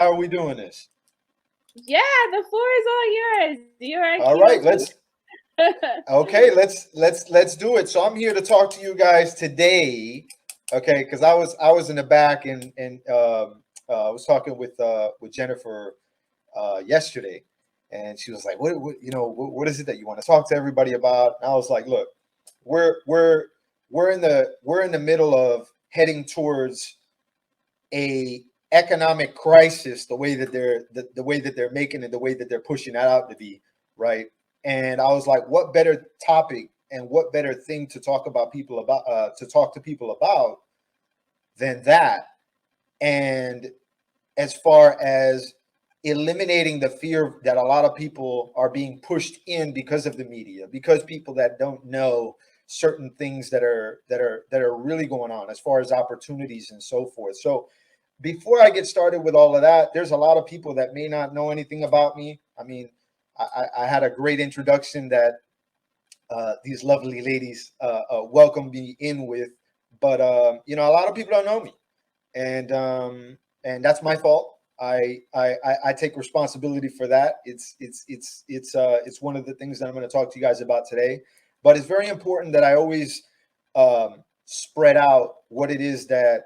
How are we doing this? Yeah, the floor is all yours. You're our All right, let's do it. So I'm here to talk to you guys today, okay? Because I was in the back and I was talking with Jennifer yesterday, and she was like, what is it that you want to talk to everybody about?" And I was like, "Look, we're we're we're in the middle of heading towards a economic crisis, the way that the way that they're making it, the way that they're pushing that out to be, right?" And I was like, what better topic and what better thing to talk about people about to talk to people about than that? And as far as eliminating the fear that a lot of people are being pushed in because of the media, because people that don't know certain things that are really going on as far as opportunities and so forth. So before I get started with all of that, there's a lot of people that may not know anything about me. I mean, I had a great introduction that these lovely ladies welcomed me in with, but a lot of people don't know me, and that's my fault. I take responsibility for that. It's one of the things that I'm going to talk to you guys about today. But it's very important that I always spread out what it is that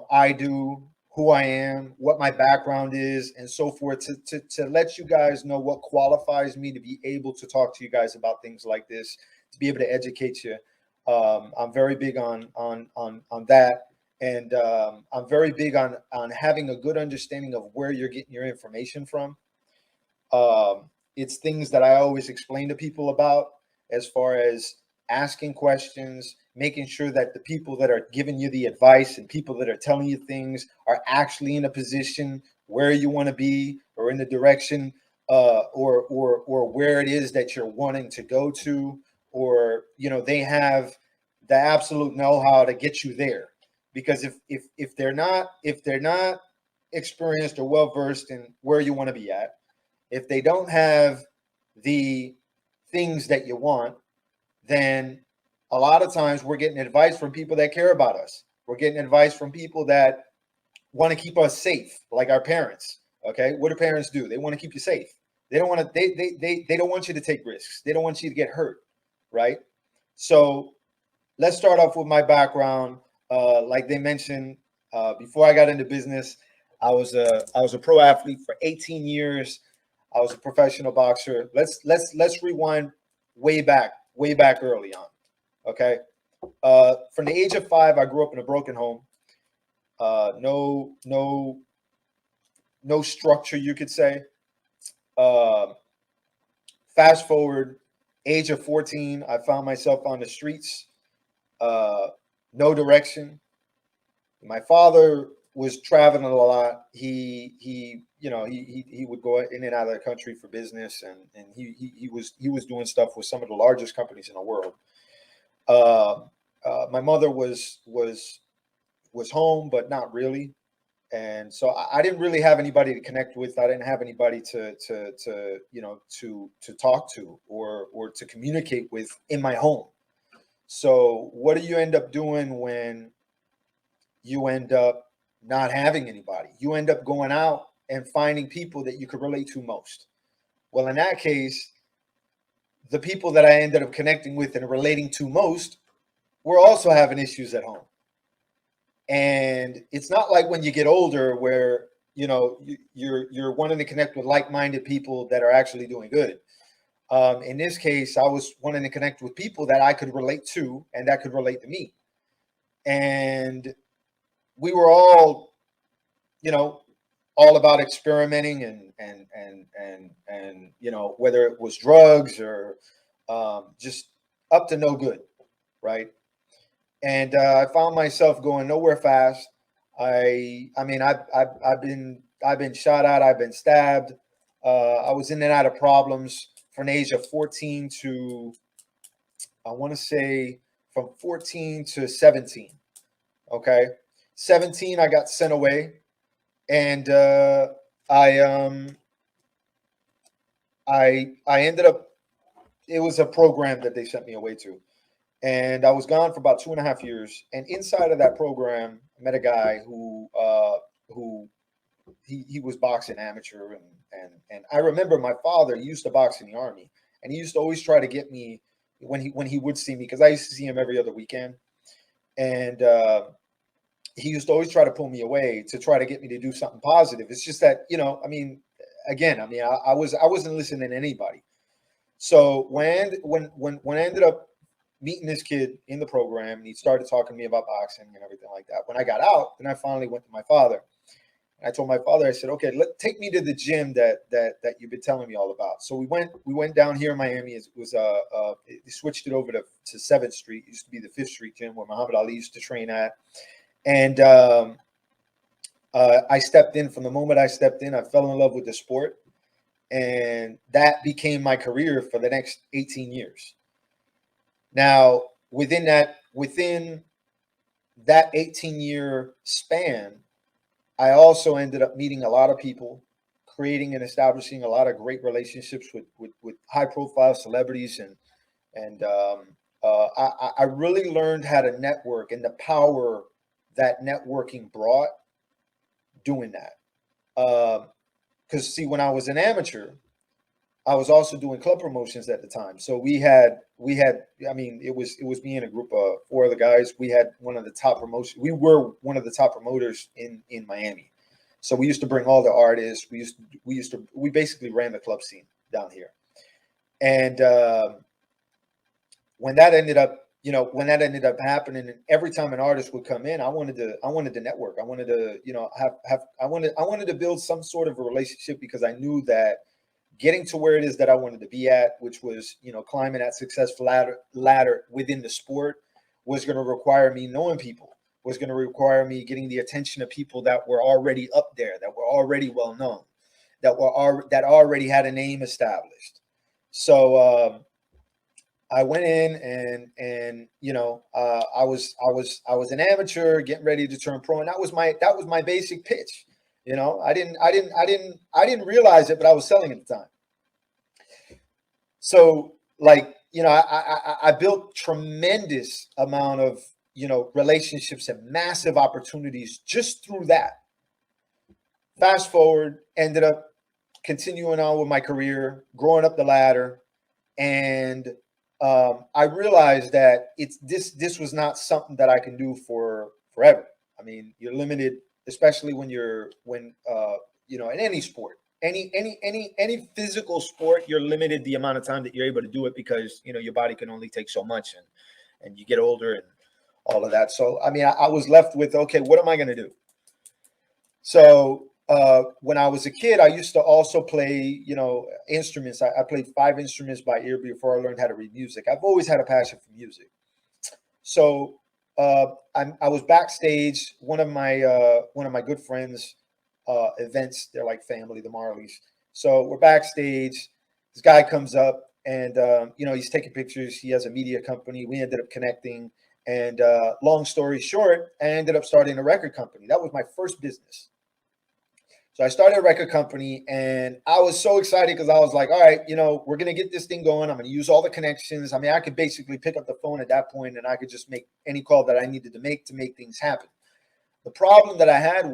I do, who I am, what my background is, and so forth, to let you guys know what qualifies me to be able to talk to you guys about things like this, to be able to educate you. I'm very big on that, and I'm very big on having a good understanding of where you're getting your information from. It's things that I always explain to people about, as far as asking questions, making sure that the people that are giving you the advice and people that are telling you things are actually in a position where you want to be, or in the direction or where it is that you're wanting to go to, or they have the absolute know-how to get you there. Because if they're not experienced or well versed in where you want to be at, if they don't have the things that you want, then a lot of times we're getting advice from people that care about us. We're getting advice from people that want to keep us safe, like our parents. Okay, what do parents do? They want to keep you safe. They don't want to. They don't want you to take risks. They don't want you to get hurt, right? So let's start off with my background. Like they mentioned, before I got into business, I was a pro athlete for 18 years. I was a professional boxer. Let's rewind way back early on. Okay, from the age of 5, I grew up in a broken home. No structure, you could say. Uh, Fast forward, age of 14, I found myself on the streets. Uh, no direction. My father was traveling a lot. He would go in and out of the country for business, and he was doing stuff with some of the largest companies in the world. Uh, my mother was home, but not really, and so I didn't really have anybody to connect with. I didn't have anybody to talk to, or to communicate with in my home. So what do you end up doing when you end up not having anybody? You end up going out and finding people that you could relate to most. Well, in that case, the people that I ended up connecting with and relating to most were also having issues at home. And it's not like when you get older where you're wanting to connect with like-minded people that are actually doing good. In this case, I was wanting to connect with people that I could relate to and that could relate to me. And we were all, you know, all about experimenting and whether it was drugs or just up to no good, right? And I found myself going nowhere fast. I mean, I've been shot at. I've been stabbed. I was in and out of problems from the age of 14 to, I want to say, from 14 to 17. Okay, 17, I got sent away, and I um I ended up. It was a program that they sent me away to, and I was gone for about 2.5 years. And inside of that program, I met a guy who he was boxing amateur, and I remember my father used to box in the Army, and he used to always try to get me when he would see me, because I used to see him every other weekend, and he used to always try to pull me away to try to get me to do something positive. It's just that, I mean, again, I wasn't listening to anybody. So when I ended up meeting this kid in the program, and he started talking to me about boxing and everything like that. When I got out, then I finally went to my father. And I told my father, I said, okay, take me to the gym that you've been telling me all about. So we went down here in Miami. It was they switched it over to 7th Street. It used to be the 5th Street gym where Muhammad Ali used to train at. And I stepped in. From the moment I stepped in, I fell in love with the sport. And that became my career for the next 18 years. Now, within that 18-year span, I also ended up meeting a lot of people, creating and establishing a lot of great relationships with high-profile celebrities, and I really learned how to network and the power that networking brought doing that. Because see, when I was an amateur, I was also doing club promotions at the time. So we had, I mean, it was me and a group of 4 other guys. We had one of the top promotions. We were one of the top promoters in Miami. So we used to bring all the artists. We basically ran the club scene down here. And when that ended up happening, and every time an artist would come in, I wanted to network. I wanted to, I wanted to build some sort of a relationship, because I knew that getting to where it is that I wanted to be at, which was, climbing that successful ladder within the sport, was going to require me knowing people, was going to require me getting the attention of people that were already up there, that were already well known, that already had a name established. So I went in, and I was an amateur getting ready to turn pro, and that was my basic pitch. I didn't realize it, but I was selling at the time. So, like, I built tremendous amount of, relationships and massive opportunities just through that. Fast forward, ended up continuing on with my career, growing up the ladder, and I realized that this was not something that I can do for forever. I mean, you're limited, especially when in any sport, any physical sport, you're limited the amount of time that you're able to do it, because your body can only take so much, and you get older and all of that. So I mean, I was left with, okay, what am I going to do? So when I was a kid, I used to also play, instruments. I played 5 instruments by ear before I learned how to read music. I've always had a passion for music. So I was backstage. One of my good friends' events. They're like family, the Marleys. So we're backstage. This guy comes up, and he's taking pictures. He has a media company. We ended up connecting. And long story short, I ended up starting a record company. That was my first business. So I started a record company, and I was so excited, because I was like, all right, we're going to get this thing going. I'm going to use all the connections. I mean, I could basically pick up the phone at that point, and I could just make any call that I needed to make things happen. The problem that I had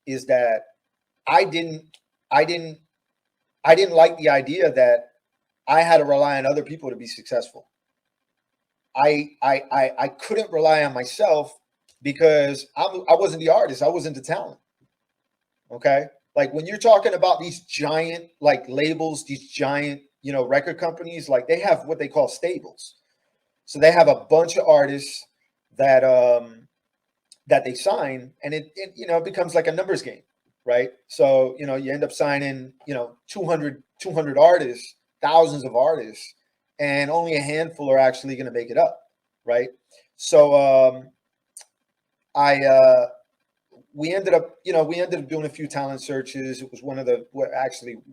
is that I didn't like the idea that I had to rely on other people to be successful. I couldn't rely on myself, because I wasn't the artist. I wasn't the talent. Okay. Like, when you're talking about these giant, like, labels, these giant, record companies, like, they have what they call stables. So they have a bunch of artists that they sign, and it becomes like a numbers game, right? So, you end up signing, 200 artists, thousands of artists, and only a handful are actually going to make it up, right? So we ended up doing a few talent searches. It was we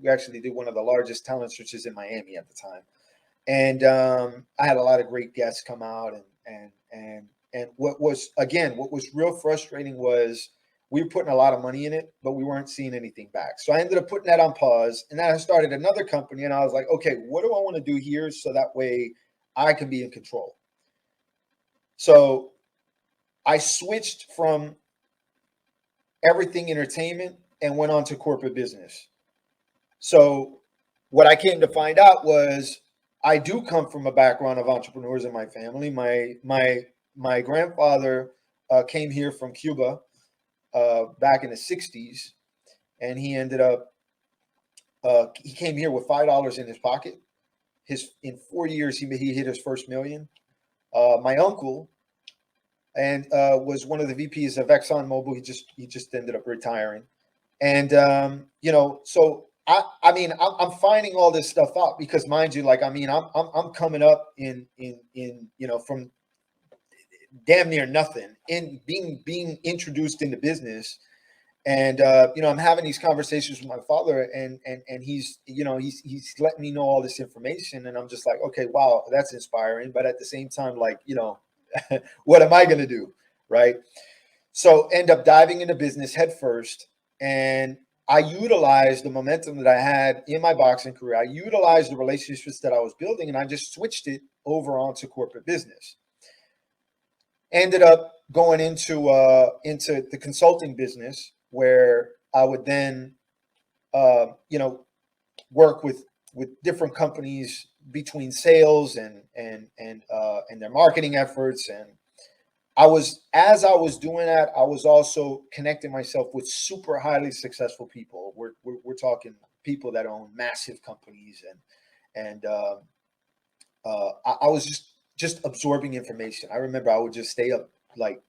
actually did one of the largest talent searches in Miami at the time. And I had a lot of great guests come out, and what was real frustrating was we were putting a lot of money in it, but we weren't seeing anything back. So I ended up putting that on pause, and then I started another company, and I was like, okay, what do I want to do here so that way I can be in control? So I switched from everything entertainment, and went on to corporate business. So what I came to find out was I do come from a background of entrepreneurs in my family. My grandfather came here from Cuba back in the 60s, and he ended up he came here with $5 in his pocket. In 4 years he hit his first million. My uncle was one of the VPs of ExxonMobil. He just ended up retiring, and so I mean I'm finding all this stuff out because, mind you, like I mean I'm coming up in from damn near nothing in being introduced into business. And I'm having these conversations with my father, and he's letting me know all this information, and I'm just like, okay, wow, that's inspiring. But at the same time, like, what am I going to do, right? So end up diving into business head first, and I utilized the momentum that I had in my boxing career. I utilized the relationships that I was building, and I just switched it over onto corporate business. Ended up going into the consulting business, where I would then, work with different companies between sales and their marketing efforts. And as I was doing that, I was also connecting myself with super highly successful people. We're talking people that own massive companies, and I was just absorbing information. I remember I would just stay up, like,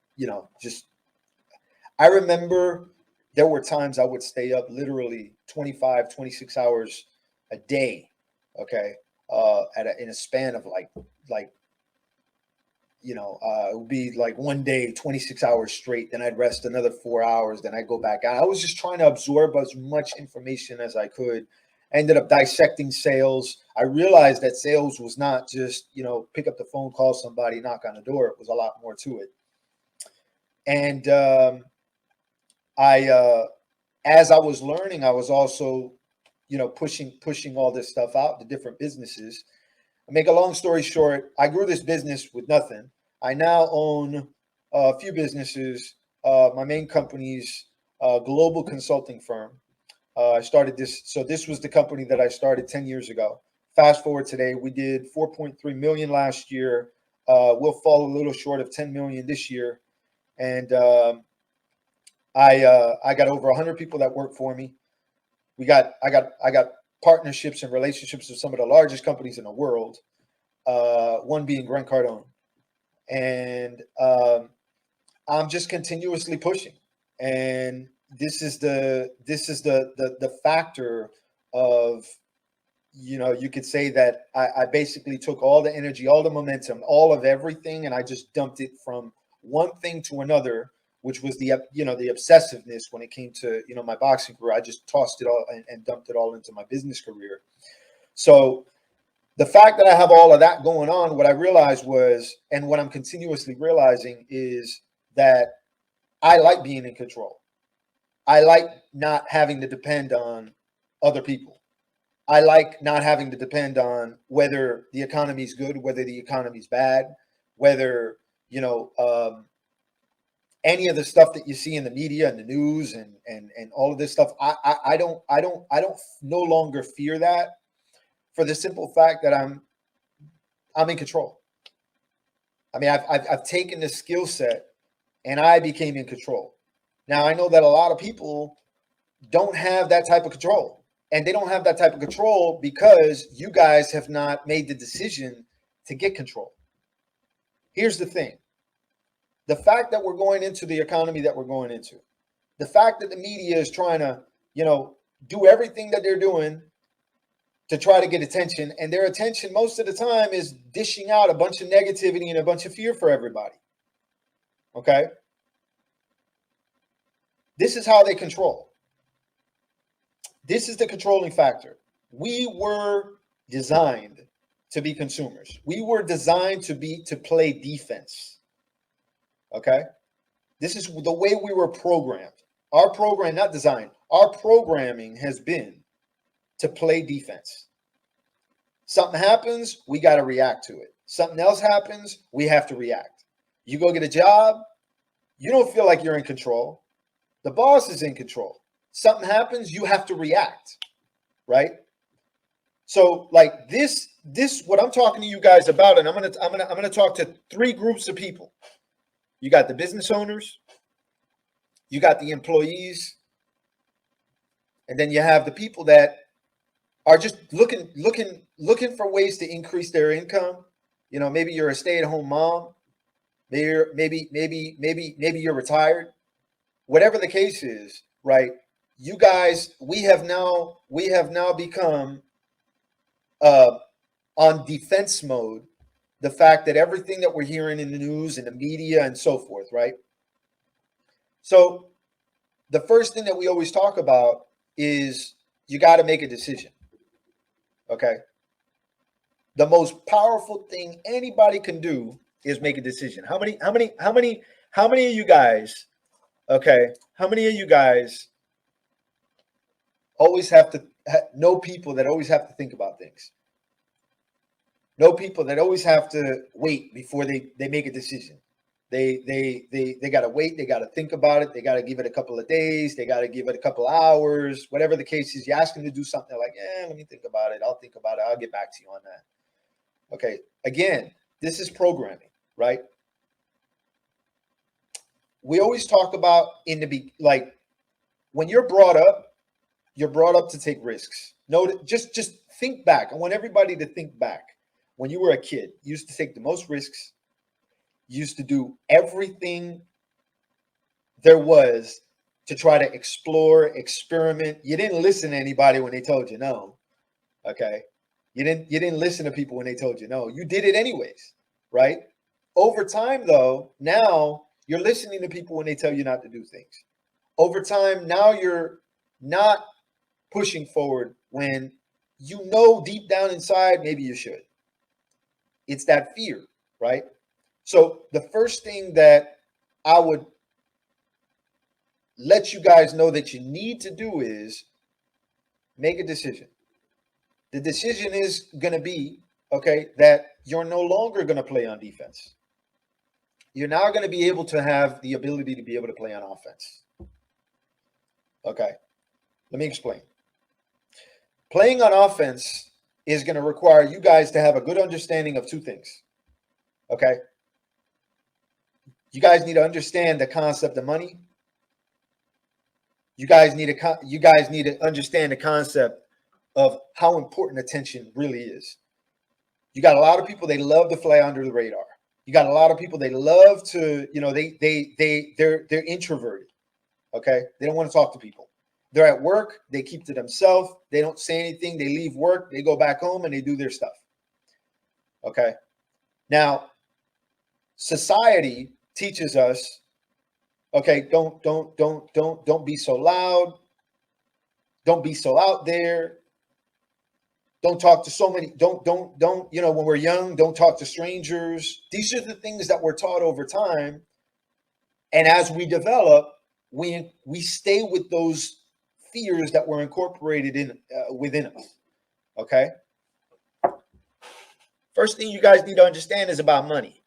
I remember there were times I would stay up literally 25, 26 hours a day. Okay. In a span of like, it would be like one day, 26 hours straight. Then I'd rest another 4 hours. Then I'd go back out. I was just trying to absorb as much information as I could. I ended up dissecting sales. I realized that sales was not just, pick up the phone, call somebody, knock on the door. It was a lot more to it. And as I was learning, I was also, pushing all this stuff out to different businesses. I make a long story short, I grew this business with nothing. I now own a few businesses. My main company's a global consulting firm. I started this. So this was the company that I started 10 years ago. Fast forward today, we did 4.3 million last year. We'll fall a little short of 10 million this year. And I got over 100 people that work for me. I got partnerships and relationships with some of the largest companies in the world. One being Grant Cardone, and I'm just continuously pushing. And this is the factor of, you could say that I basically took all the energy, all the momentum, all of everything, and I just dumped it from one thing to another, which was the obsessiveness when it came to, my boxing career. I just tossed it all and dumped it all into my business career. So the fact that I have all of that going on, what I realized was, and what I'm continuously realizing, is that I like being in control. I like not having to depend on other people. I like not having to depend on whether the economy is good, whether the economy is bad, whether, any of the stuff that you see in the media and the news and all of this stuff. I don't no longer fear that, for the simple fact that I'm in control. I mean, I've taken this skill set and I became in control. Now I know that a lot of people don't have that type of control, and they don't have that type of control because you guys have not made the decision to get control. Here's the thing. The fact that we're going into the economy that we're going into, the fact that the media is trying to, do everything that they're doing to try to get attention, and their attention most of the time is dishing out a bunch of negativity and a bunch of fear for everybody. Okay? This is how they control. This is the controlling factor. We were designed to be consumers. We were designed to play defense. Okay? This is the way we were programmed. Our program, not designed, our programming has been to play defense. Something happens, we got to react to it. Something else happens, we have to react. You go get a job, you don't feel like you're in control. The boss is in control. something happens, you have to react, right? So like this what I'm talking to you guys about, and I'm gonna talk to three groups of people. You got the business owners, you got the employees, and then you have the people that are just looking for ways to increase their income. You know, maybe you're a stay-at-home mom, maybe you're retired. Whatever the case is, right? You guys, we have now become on defense mode. The fact that everything that we're hearing in the news and the media and so forth, right? So the first thing that we always talk about is you got to make a decision. Okay. The most powerful thing anybody can do is make a decision. How many of you guys, okay, how many of you guys always have to know people that always have to think about things? Know people that always have to wait before they make a decision. They got to wait. They got to think about it. They got to give it a couple of days. They got to give it a couple of hours. Whatever the case is, you ask them to do something, they're like, yeah, let me think about it. I'll think about it. I'll get back to you on that. Okay. Again, this is programming, right? We always talk about like when you're brought up to take risks. No, just think back. I want everybody to think back. When you were a kid, you used to take the most risks. You used to do everything there was to try to explore, experiment. You didn't listen to anybody when they told you no. Okay. You didn't listen to people when they told you no. You did it anyways, right? Over time, though, now you're listening to people when they tell you not to do things. Over time, now you're not pushing forward when you know deep down inside maybe you should. It's that fear, right? So the first thing that I would let you guys know that you need to do is make a decision. The decision is going to be, okay, that you're no longer going to play on defense. You're now going to be able to have the ability to be able to play on offense. Okay, let me explain. Playing on offense is going to require you guys to have a good understanding of two things. Okay. You guys need to understand the concept of money. You guys need to understand the concept of how important attention really is. You got a lot of people, they love to fly under the radar. You got a lot of people, they love to, you know, they're introverted. Okay. They don't want to talk to people. They're at work, they keep to themselves, they don't say anything, they leave work, they go back home and they do their stuff. Okay. Now, society teaches us, okay, don't be so loud. Don't be so out there. Don't talk to so many, don't, you know, when we're young, don't talk to strangers. These are the things that we're taught over time. And as we develop, we stay with those fears that were incorporated in within us. Okay. First thing you guys need to understand is about money.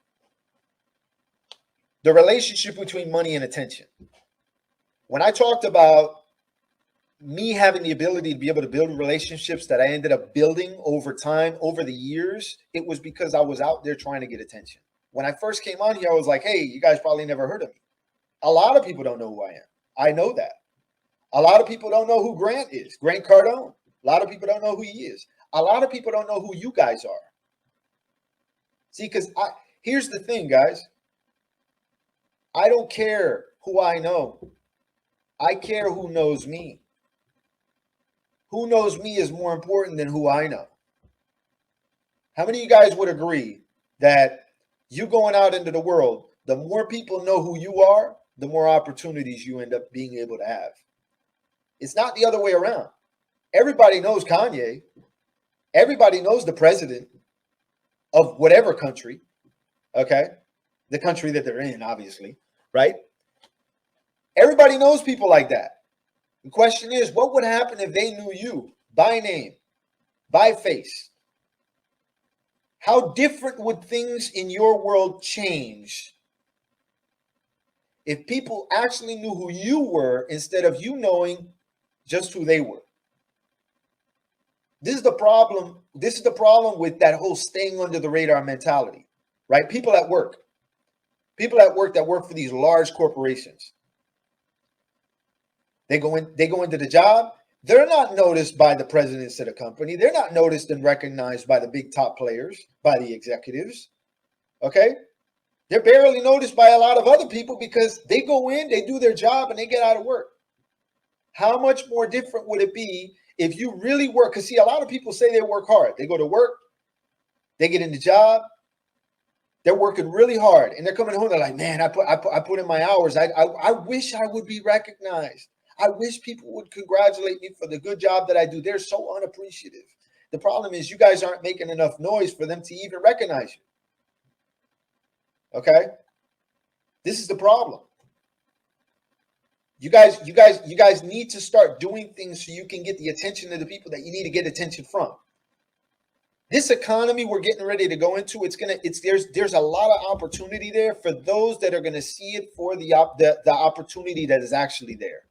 The relationship between money and attention. When I talked about me having the ability to be able to build relationships that I ended up building over time, over the years, it was because I was out there trying to get attention. When I first came on here, I was like, hey, you guys probably never heard of me. A lot of people don't know who I am. I know that. A lot of people don't know who Grant is, Grant Cardone. A lot of people don't know who he is. A lot of people don't know who you guys are. See, because here's the thing, guys. I don't care who I know. I care who knows me. Who knows me is more important than who I know. How many of you guys would agree that you going out into the world, the more people know who you are, the more opportunities you end up being able to have? It's not the other way around. Everybody knows Kanye. Everybody knows the president of whatever country. Okay. The country that they're in, obviously, right? Everybody knows people like that. The question is, what would happen if they knew you by name, by face? How different would things in your world change if people actually knew who you were instead of you knowing just who they were. This is the problem. This is the problem with that whole staying under the radar mentality, right? People at work that work for these large corporations. They go into the job. They're not noticed by the presidents of the company. They're not noticed and recognized by the big top players, by the executives. Okay? They're barely noticed by a lot of other people because they go in, they do their job, and they get out of work. How much more different would it be if you really work? Because, see, a lot of people say they work hard. They go to work, they get in the job, they're working really hard, and they're coming home. They're like, man, I put in my hours. I wish I would be recognized. I wish people would congratulate me for the good job that I do. They're so unappreciative. The problem is you guys aren't making enough noise for them to even recognize you. Okay? This is the problem. You guys need to start doing things so you can get the attention of the people that you need to get attention from. This economy we're getting ready to go into, there's a lot of opportunity there for those that are going to see it for the opportunity that is actually there.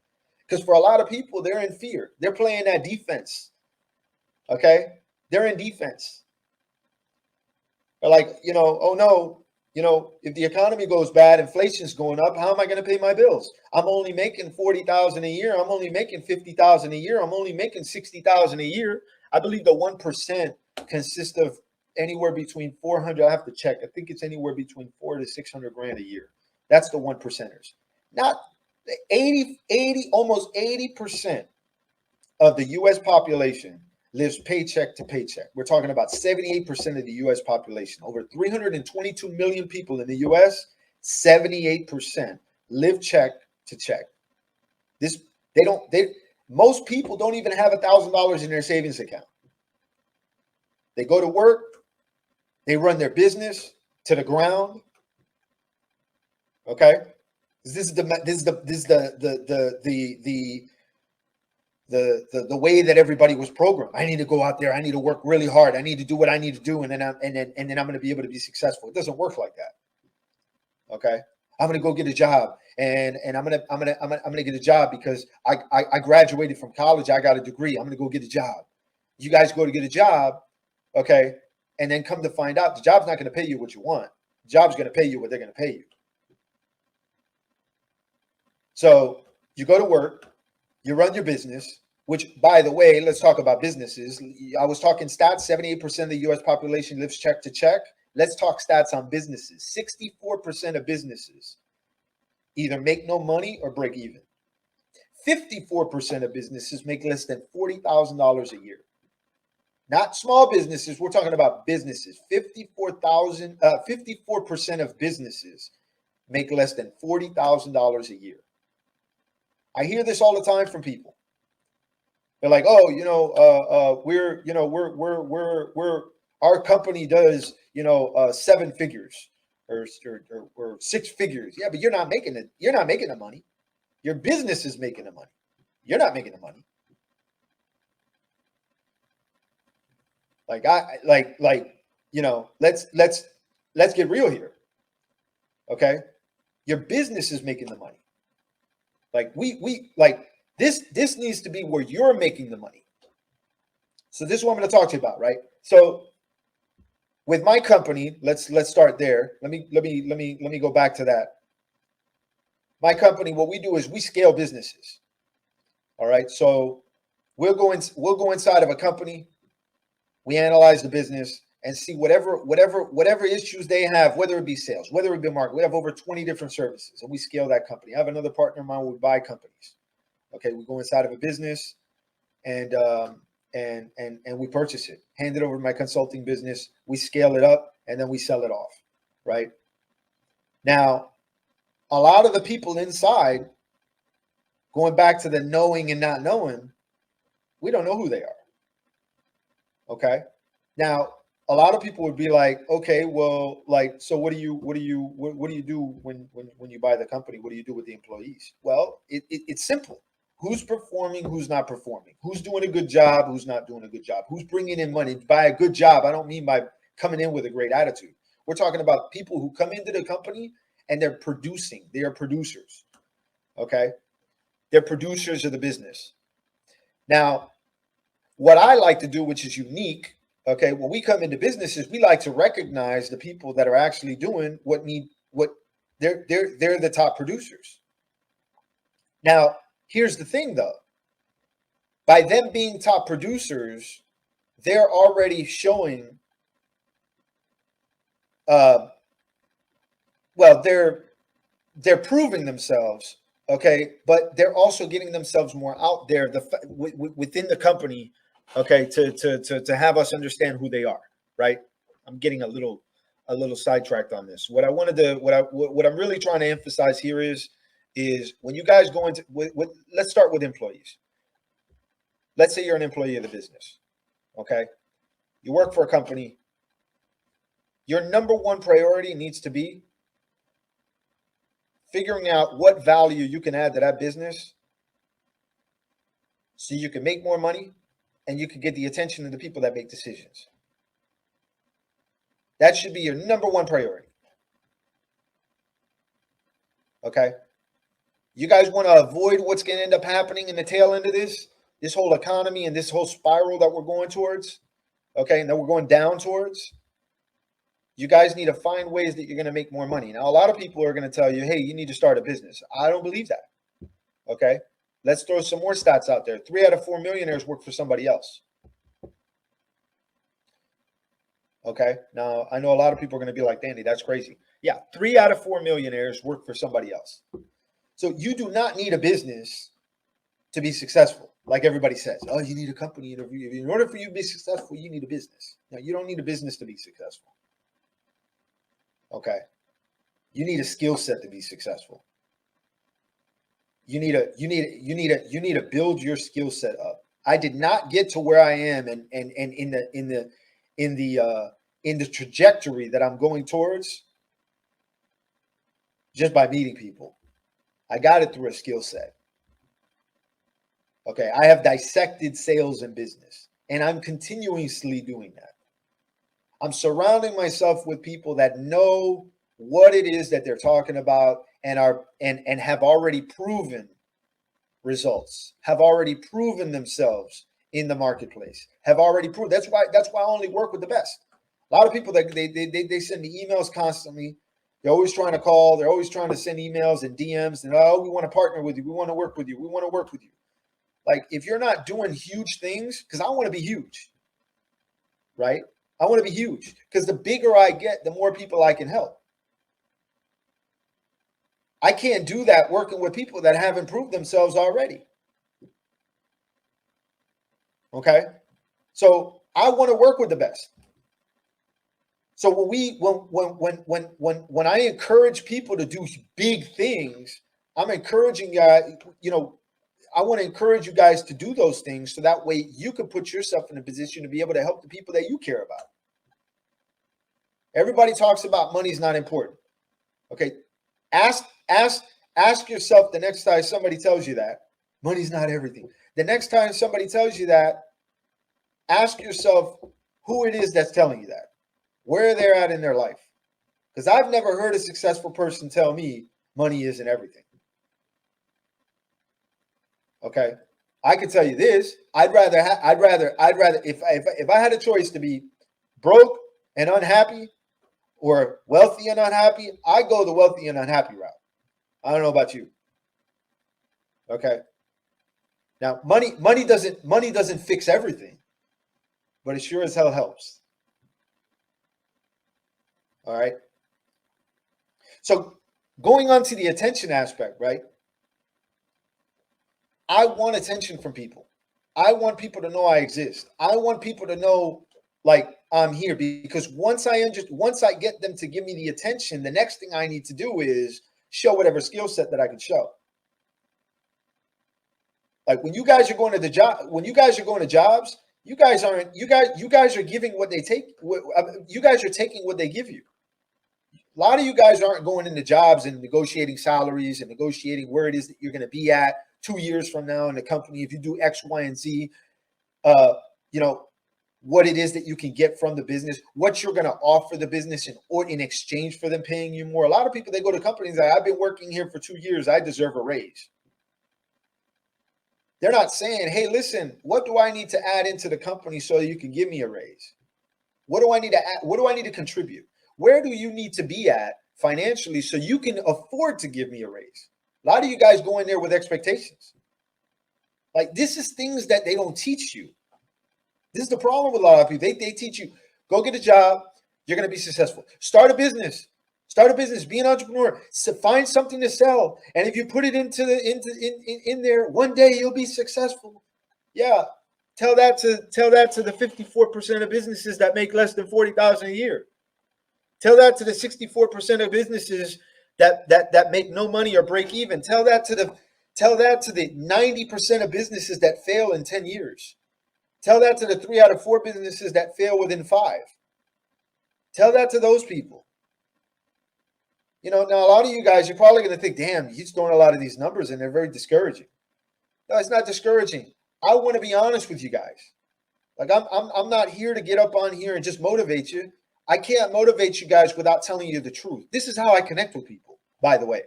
Because for a lot of people, they're in fear. They're playing that defense. Okay? They're in defense. They're like, oh no, if the economy goes bad, inflation's going up, how am I going to pay my bills? I'm only making $40,000 a year. I'm only making $50,000 a year. I'm only making $60,000 a year. I believe the 1% consists of anywhere between 400. I have to check. I think it's anywhere between 400 to 600 grand a year. That's the 1%ers. Not 80, almost 80% of the U.S. population lives paycheck to paycheck. We're talking about 78% of the U.S. population. Over 322 million people in the U.S., 78% live check to check. Most people don't even have $1,000 in their savings account. They go to work, they run their business to the ground. Okay? This is the way that everybody was programmed. I need to go out there. I need to work really hard. I need to do what I need to do, and then I'm going to be able to be successful. It doesn't work like that. Okay, I'm going to go get a job, and I'm going to get a job because I graduated from college. I got a degree. I'm going to go get a job. You guys go to get a job, okay, and then come to find out the job's not going to pay you what you want. The job's going to pay you what they're going to pay you. So you go to work. You run your business, which, by the way, let's talk about businesses. I was talking stats, 78% of the U.S. population lives check to check. Let's talk stats on businesses. 64% of businesses either make no money or break even. 54% of businesses make less than $40,000 a year. Not small businesses. We're talking about businesses. 54% of businesses make less than $40,000 a year. I hear this all the time from people. They're like, "Oh, our company does, 7 figures or 6 figures." Yeah, but you're not making it. You're not making the money. Your business is making the money. You're not making the money. Let's get real here. Okay, your business is making the money. This needs to be where you're making the money. So this is what I'm going to talk to you about, right? So with my company, let's start there. Let me go back to that. My company, what we do is we scale businesses. All right. So we'll go inside of a company, we analyze the business and see whatever issues they have, whether it be sales, whether it be marketing. We have over 20 different services, and we scale that company. I have another partner of mine where we buy companies. Okay, we go inside of a business and we purchase it, hand it over to my consulting business. We scale it up and then we sell it off. Right now, a lot of the people inside, going back to the knowing and not knowing, we don't know who they are. Okay, now a lot of people would be like, okay, well, so what do you do when you buy the company? What do you do with the employees? Well, it's simple. Who's performing? Who's not performing? Who's doing a good job? Who's not doing a good job? Who's bringing in money? By a good job, I don't mean by coming in with a great attitude. We're talking about people who come into the company and they're producing. They are producers. Okay, they're producers of the business. Now, what I like to do, which is unique, okay, when we come into businesses, we like to recognize the people that are actually doing what they're the top producers. Now, here's the thing though. By them being top producers, they're already showing well, they're proving themselves, okay, but they're also getting themselves more out there within the company, okay, to have us understand who they are, right? I'm getting a little sidetracked on this. What I wanted to what I'm really trying to emphasize here is when you guys go into let's start with employees. Let's say you're an employee of the business, okay? You work for a company. Your number one priority needs to be figuring out what value you can add to that business so you can make more money and you can get the attention of the people that make decisions. That should be your number one priority. Okay? You guys want to avoid what's going to end up happening in the tail end of this whole economy and this whole spiral that we're going towards, okay, and that we're going down towards. You guys need to find ways that you're going to make more money. Now, a lot of people are going to tell you, hey, you need to start a business. I don't believe that. Okay? Let's throw some more stats out there. 3 out of 4 millionaires work for somebody else. Okay? Now, I know a lot of people are going to be like, Danny, that's crazy. Yeah, 3 out of 4 millionaires work for somebody else. So you do not need a business to be successful. Like everybody says, oh, you need a company. In order for you to be successful, you need a business. Now, you don't need a business to be successful. Okay. You need a skill set to be successful. You need to build your skill set up. I did not get to where I am and in the trajectory that I'm going towards just by meeting people. I got it through a skill set. Okay. I have dissected sales and business, and I'm continuously doing that. I'm surrounding myself with people that know what it is that they're talking about and have already proven results, have already proven themselves in the marketplace, have already proved. That's why I only work with the best. A lot of people that they send me emails constantly. They're always trying to call. They're always trying to send emails and DMs and, oh, we want to partner with you. We want to work with you. We want to work with you. Like, if you're not doing huge things, because I want to be huge, right? I want to be huge because the bigger I get, the more people I can help. I can't do that working with people that haven't proved themselves already. Okay? So I want to work with the best. So when I encourage people to do big things, I'm encouraging I want to encourage you guys to do those things so that way you can put yourself in a position to be able to help the people that you care about. Everybody talks about money's not important. Okay. Ask yourself the next time somebody tells you that money's not everything. The next time somebody tells you that, ask yourself who it is that's telling you that, where they're at in their life. Because I've never heard a successful person tell me money isn't everything. Okay. I can tell you this. I'd rather if I had a choice to be broke and unhappy or wealthy and unhappy, I go the wealthy and unhappy route. I don't know about you. Okay. Now, money doesn't fix everything, but it sure as hell helps. All right. So going on to the attention aspect, right? I want attention from people. I want people to know I exist. I want people to know, like, I'm here, because once I get them to give me the attention, the next thing I need to do is show whatever skill set that I can show. Like when you guys are going to jobs, you guys are giving what they take. You guys are taking what they give you. A lot of you guys aren't going into jobs and negotiating salaries and negotiating where it is that you're going to be at 2 years from now in the company. If you do X, Y, and Z, what it is that you can get from the business, what you're going to offer the business in exchange for them paying you more. A lot of people, they go to companies like, I've been working here for 2 years. I deserve a raise. They're not saying, hey, listen, what do I need to add into the company so you can give me a raise? What do I need to add? What do I need to contribute? Where do you need to be at financially so you can afford to give me a raise? A lot of you guys go in there with expectations. Like, this is things that they don't teach you. This is the problem with a lot of people. They teach you, go get a job, you're going to be successful. Start a business. Start a business. Be an entrepreneur. So find something to sell, and if you put it in there, one day you'll be successful. Yeah, tell that to the 54% of businesses that make less than $40,000 a year. Tell that to the 64% of businesses that make no money or break even. Tell that to the 90% of businesses that fail in 10 years. Tell that to the 3 out of 4 businesses that fail within 5. Tell that to those people. You know, now a lot of you guys, you're probably going to think, damn, he's throwing a lot of these numbers and they're very discouraging. No, it's not discouraging. I want to be honest with you guys. Like, I'm not here to get up on here and just motivate you. I can't motivate you guys without telling you the truth. This is how I connect with people, by the way.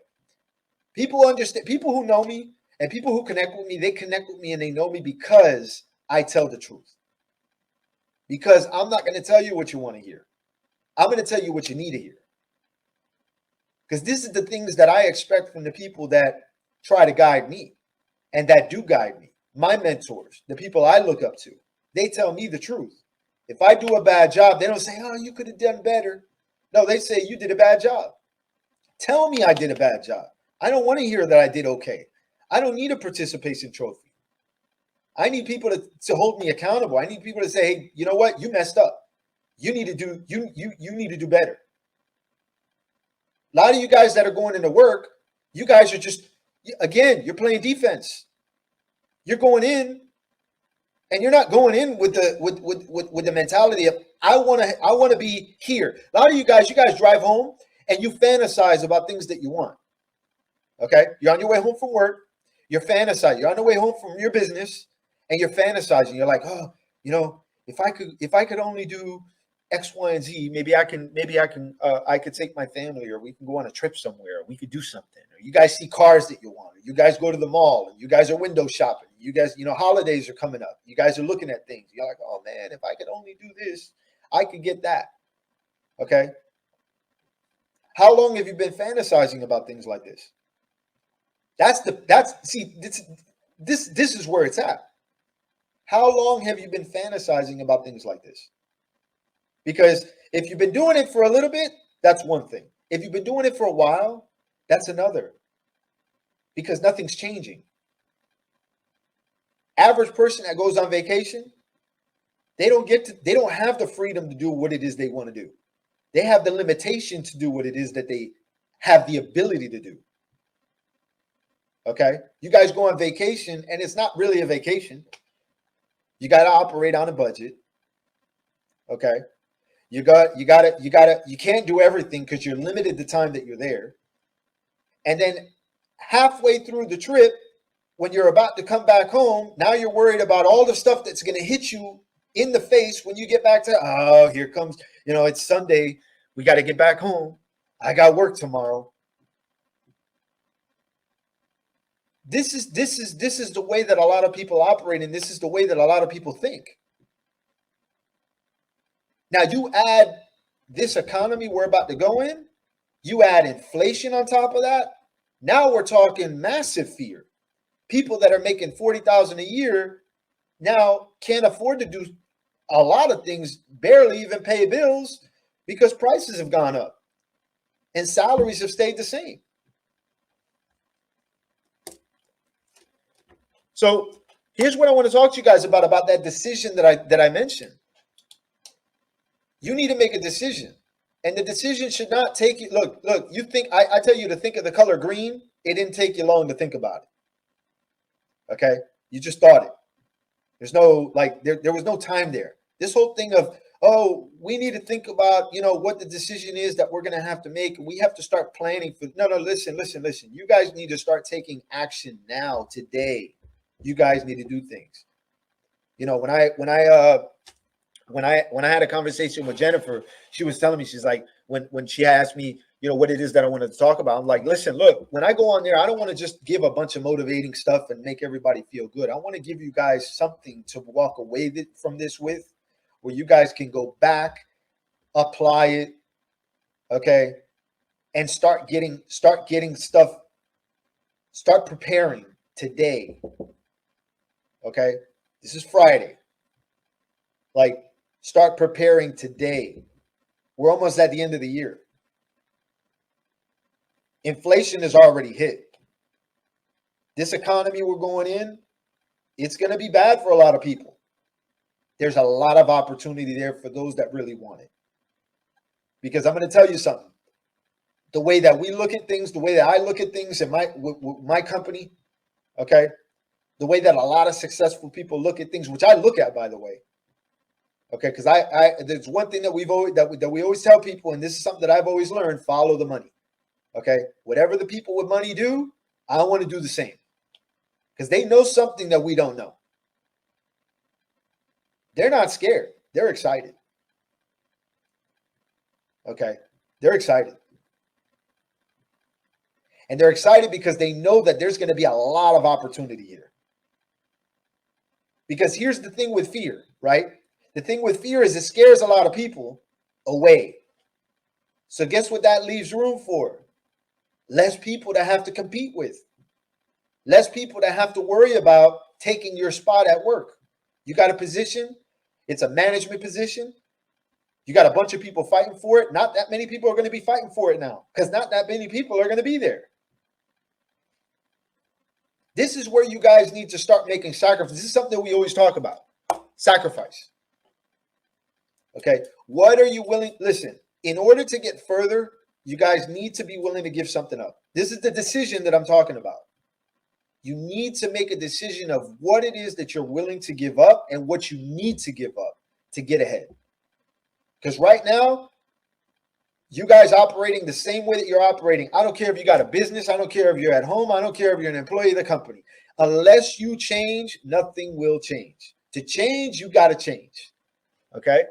People understand, people who know me and people who connect with me, they connect with me and they know me because I tell the truth. Because I'm not going to tell you what you want to hear. I'm going to tell you what you need to hear. Because this is the things that I expect from the people that try to guide me and that do guide me. My mentors, the people I look up to, they tell me the truth. If I do a bad job, they don't say, oh, you could have done better. No, they say, you did a bad job. Tell me I did a bad job. I don't want to hear that I did okay. I don't need a participation trophy. I need people to hold me accountable. I need people to say, hey, you know what? You messed up. You need to do, you need to do better. A lot of you guys that are going into work, you guys are just, again, you're playing defense. You're going in, and you're not going in with the mentality of I want to be here. A lot of you guys drive home and you fantasize about things that you want. Okay, you're on your way home from work. You're fantasizing. You're on the way home from your business, and you're fantasizing. You're like, oh, you know, if I could only do X, Y, and Z, maybe I could take my family, or we can go on a trip somewhere. Or we could do something. Or you guys see cars that you want. Or you guys go to the mall, and you guys are window shopping. You guys, you know, holidays are coming up. You guys are looking at things. You're like, oh man, if I could only do this, I could get that. Okay. How long have you been fantasizing about things like this? This is where it's at. How long have you been fantasizing about things like this? Because if you've been doing it for a little bit, that's one thing. If you've been doing it for a while, that's another. Because nothing's changing. Average person that goes on vacation, they don't have the freedom to do what it is they want to do. They have the limitation to do what it is that they have the ability to do. Okay? You guys go on vacation, and it's not really a vacation. You got to operate on a budget. Okay? You can't do everything because you're limited the time that you're there. And then halfway through the trip, when you're about to come back home, now you're worried about all the stuff that's going to hit you in the face when you get back to, oh, here comes, you know, it's Sunday. We got to get back home. I got work tomorrow. This is the way that a lot of people operate, and this is the way that a lot of people think. Now, you add this economy we're about to go in, you add inflation on top of that. Now we're talking massive fear. People that are making $40,000 a year now can't afford to do a lot of things, barely even pay bills because prices have gone up and salaries have stayed the same. So here's what I want to talk to you guys about that decision that I mentioned. You need to make a decision. And the decision should not take you. Look, you think I tell you to think of the color green. It didn't take you long to think about it. Okay? You just thought it. There's no, like, there was no time there. This whole thing of, oh, we need to think about, you know, what the decision is that we're going to have to make. We have to start planning for, no, listen. You guys need to start taking action now, today. You guys need to do things. You know, when I had a conversation with Jennifer, she was telling me, she's like, when she asked me, what it is that I wanted to talk about. I'm like, listen, look, when I go on there, I don't want to just give a bunch of motivating stuff and make everybody feel good. I want to give you guys something to walk away from this with, where you guys can go back, apply it, okay, and start getting stuff, start preparing today. Okay, this is Friday. Like, start preparing today. We're almost at the end of the year. Inflation is already hit. This economy we're going in, it's going to be bad for a lot of people. There's a lot of opportunity there for those that really want it. Because I'm going to tell you something. The way that we look at things, the way that I look at things in my company, okay, the way that a lot of successful people look at things, which I look at, by the way, okay, because there's one thing that we always tell people, and this is something that I've always learned: follow the money. Okay, whatever the people with money do, I want to do the same, because they know something that we don't know. They're not scared; they're excited. Okay, they're excited. And they're excited because they know that there's going to be a lot of opportunity here. Because here's the thing with fear, right? The thing with fear is it scares a lot of people away. So guess what that leaves room for? Less people to have to compete with. Less people to have to worry about taking your spot at work. You got a position. It's a management position. You got a bunch of people fighting for it. Not that many people are going to be fighting for it now, because not that many people are going to be there. This is where you guys need to start making sacrifices. This is something we always talk about. Sacrifice. Okay. What are you willing? Listen, in order to get further, you guys need to be willing to give something up. This is the decision that I'm talking about. You need to make a decision of what it is that you're willing to give up and what you need to give up to get ahead. Because right now, you guys operating the same way that you're operating. I don't care if you got a business. I don't care if you're at home. I don't care if you're an employee of the company. Unless you change, nothing will change. To change, you got to change. Okay?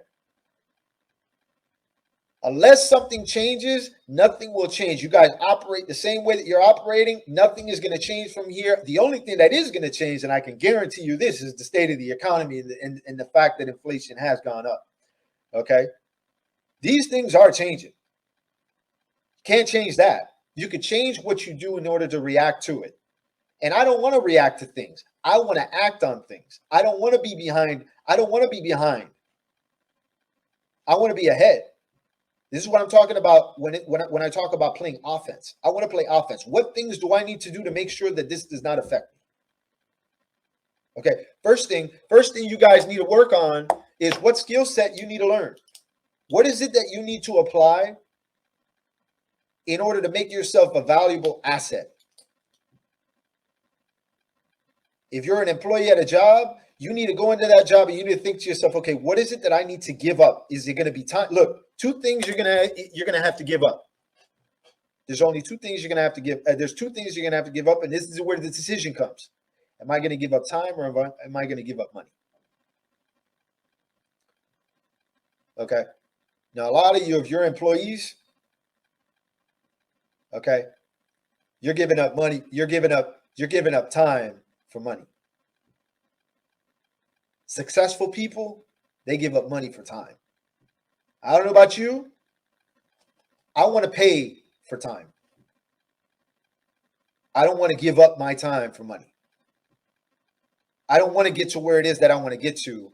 Unless something changes, nothing will change. You guys operate the same way that you're operating. Nothing is going to change from here. The only thing that is going to change, and I can guarantee you this, is the state of the economy and the fact that inflation has gone up. Okay? These things are changing. Can't change that. You can change what you do in order to react to it. And I don't want to react to things. I want to act on things. I don't want to be behind. I don't want to be behind. I want to be ahead. This is what I'm talking about when I talk about playing offense. I want to play offense. What things do I need to do to make sure that this does not affect me? Okay, first thing you guys need to work on is what skill set you need to learn. What is it that you need to apply in order to make yourself a valuable asset? If you're an employee at a job, you need to go into that job and you need to think to yourself, okay, what is it that I need to give up? Is it going to be time? Look, two things you're gonna have to give up. There's only two things you're gonna have to give. There's two things you're gonna have to give up, and this is where the decision comes. Am I going to give up time, or am I going to give up money? Okay. Now, a lot of you, if you're employees, okay, you're giving up money. You're giving up time for money. Successful people, they give up money for time. I don't know about you. I want to pay for time. I don't want to give up my time for money. I don't want to get to where it is that I want to get to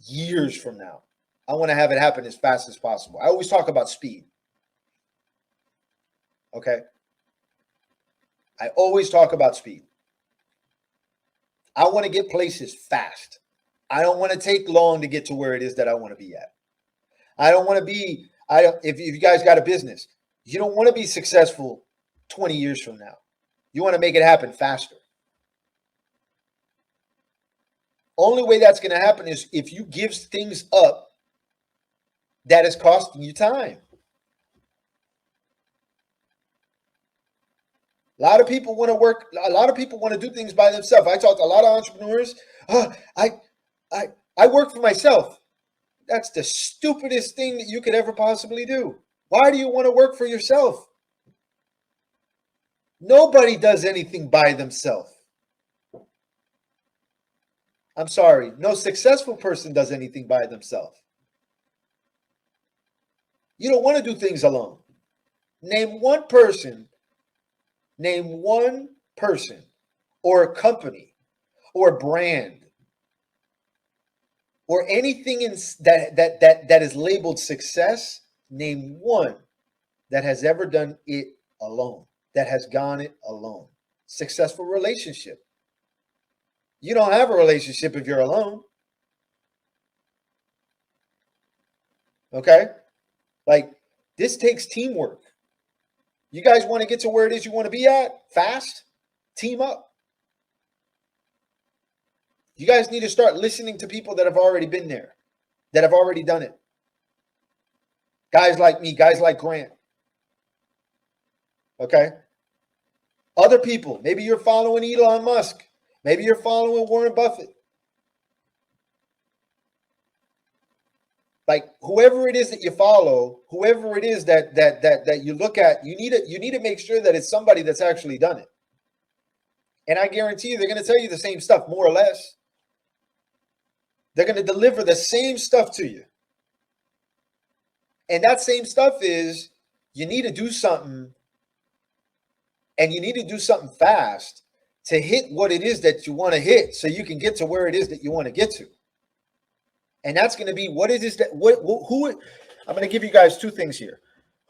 years from now. I want to have it happen as fast as possible. I always talk about speed. Okay? I always talk about speed. I want to get places fast. I don't want to take long to get to where it is that I want to be at. I don't want to be, if you guys got a business, you don't want to be successful 20 years from now. You want to make it happen faster. Only way that's going to happen is if you give things up that is costing you time. A lot of people want to work. A lot of people want to do things by themselves. I talk to a lot of entrepreneurs. I work for myself. That's the stupidest thing that you could ever possibly do. Why do you want to work for yourself? Nobody does anything by themselves. I'm sorry, no successful person does anything by themselves. You don't want to do things alone. Name one person or a company or a brand or anything that is labeled success. Name one that has ever done it alone, that has gone it alone. Successful relationship. You don't have a relationship if you're alone. Okay? Like, this takes teamwork. You guys want to get to where it is you want to be at fast? Team up. You guys need to start listening to people that have already been there, that have already done it. Guys like me, guys like Grant. Okay? Other people, maybe you're following Elon Musk. Maybe you're following Warren Buffett. Like, whoever it is that you follow, whoever it is that you look at, you need to make sure that it's somebody that's actually done it. And I guarantee you, they're going to tell you the same stuff, more or less. They're going to deliver the same stuff to you. And that same stuff is, you need to do something, and you need to do something fast to hit what it is that you want to hit, so you can get to where it is that you want to get to. And that's going to be, what is this that, who, I'm going to give you guys two things here.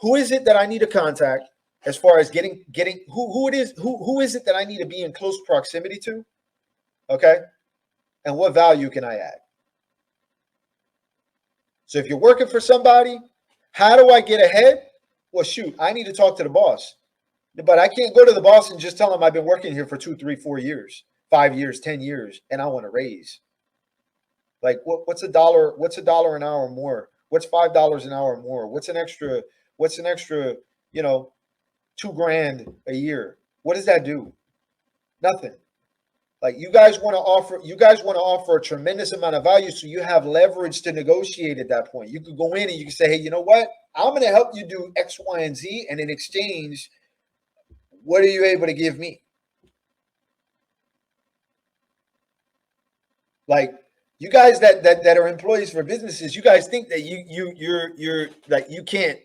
Who is it that I need to contact as far as getting, who is it that I need to be in close proximity to? Okay. And what value can I add? So if you're working for somebody, how do I get ahead? Well, shoot, I need to talk to the boss. But I can't go to the boss and just tell him I've been working here for 2, 3, 4 years, 5 years, 10 years, and I want to raise. Like, what's a dollar? What's $1 an hour more? What's $5 an hour more? What's an extra? $2 grand a year? What does that do? Nothing. Like, you guys want to offer a tremendous amount of value, so you have leverage to negotiate at that point. You could go in and you can say, hey, you know what? I'm going to help you do X, Y, and Z, and in exchange, what are you able to give me? Like, you guys that are employees for businesses, you guys think that you're like, you can't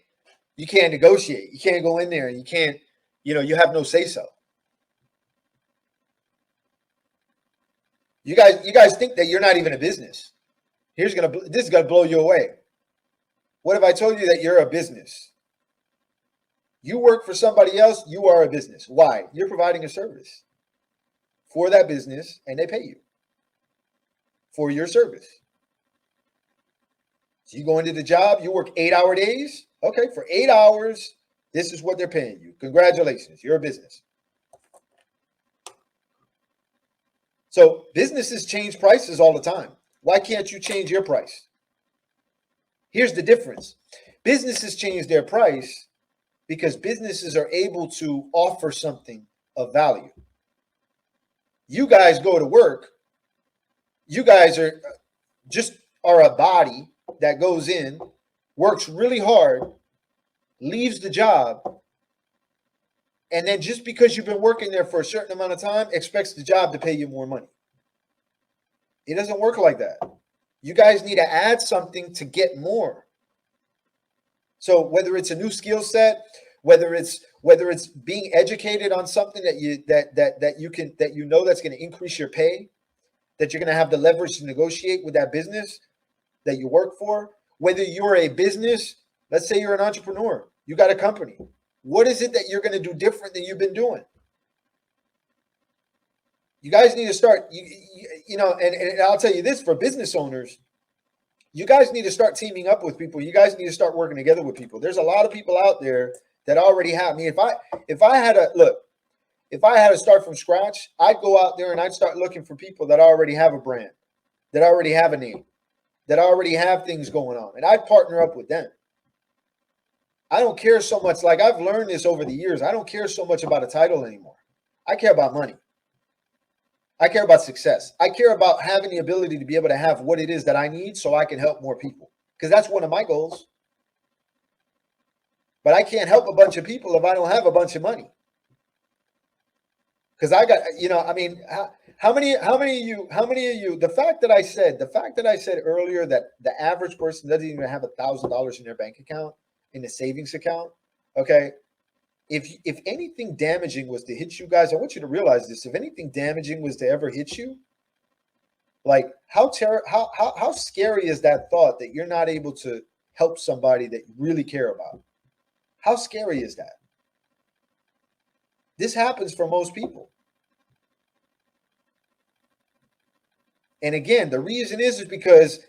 negotiate. You can't go in there and you can't, you have no say so. You guys think that you're not even a business. This is gonna blow you away. What if I told you that you're a business? You work for somebody else, you are a business. Why? You're providing a service for that business, and they pay you for your service. So you go into the job, you work 8-hour days. Okay, for 8 hours, this is what they're paying you. Congratulations, you're a business. So businesses change prices all the time. Why can't you change your price? Here's the difference. Businesses change their price because businesses are able to offer something of value. You guys go to work. You guys are a body that goes in, works really hard, leaves the job, and then just because you've been working there for a certain amount of time, expects the job to pay you more money. It doesn't work like that. You guys need to add something to get more. So whether it's a new skill set, whether it's being educated on something that's going to increase your pay, that you're going to have the leverage to negotiate with that business that you work for, whether you're a business, let's say you're an entrepreneur, you got a company. What is it that you're going to do different than you've been doing? You guys need to start, and I'll tell you this, for business owners, you guys need to start teaming up with people. You guys need to start working together with people. There's a lot of people out there that already have. I mean, if I had to start from scratch, I'd go out there and I'd start looking for people that already have a brand, that already have a name, that already have things going on, and I'd partner up with them. I don't care so much. Like, I've learned this over the years. I don't care so much about a title anymore. I care about money. I care about success. I care about having the ability to be able to have what it is that I need so I can help more people. because that's one of my goals. But I can't help a bunch of people if I don't have a bunch of money. Because I got, I mean, how many of you, the fact that I said earlier that the average person doesn't even have $1,000 in their bank account, in the savings account, okay? If anything damaging was to hit you guys, I want you to realize this. If anything damaging was to ever hit you, like how scary is that thought that you're not able to help somebody that you really care about? How scary is that? This happens for most people. And again, the reason is because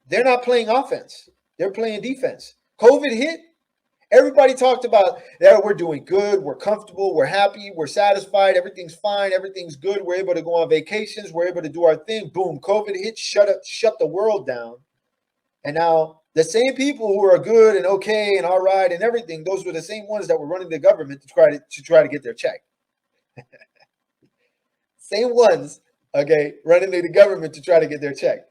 they're not playing offense. They're playing defense. COVID hit. Everybody talked about that we're doing good, we're comfortable, we're happy, we're satisfied, everything's fine, everything's good. We're able to go on vacations, we're able to do our thing. Boom, COVID hit, shut the world down. And now the same people who are good and okay and all right and everything, those were the same ones that were running the government to try to get their check. Same ones, okay, running the government to try to get their check.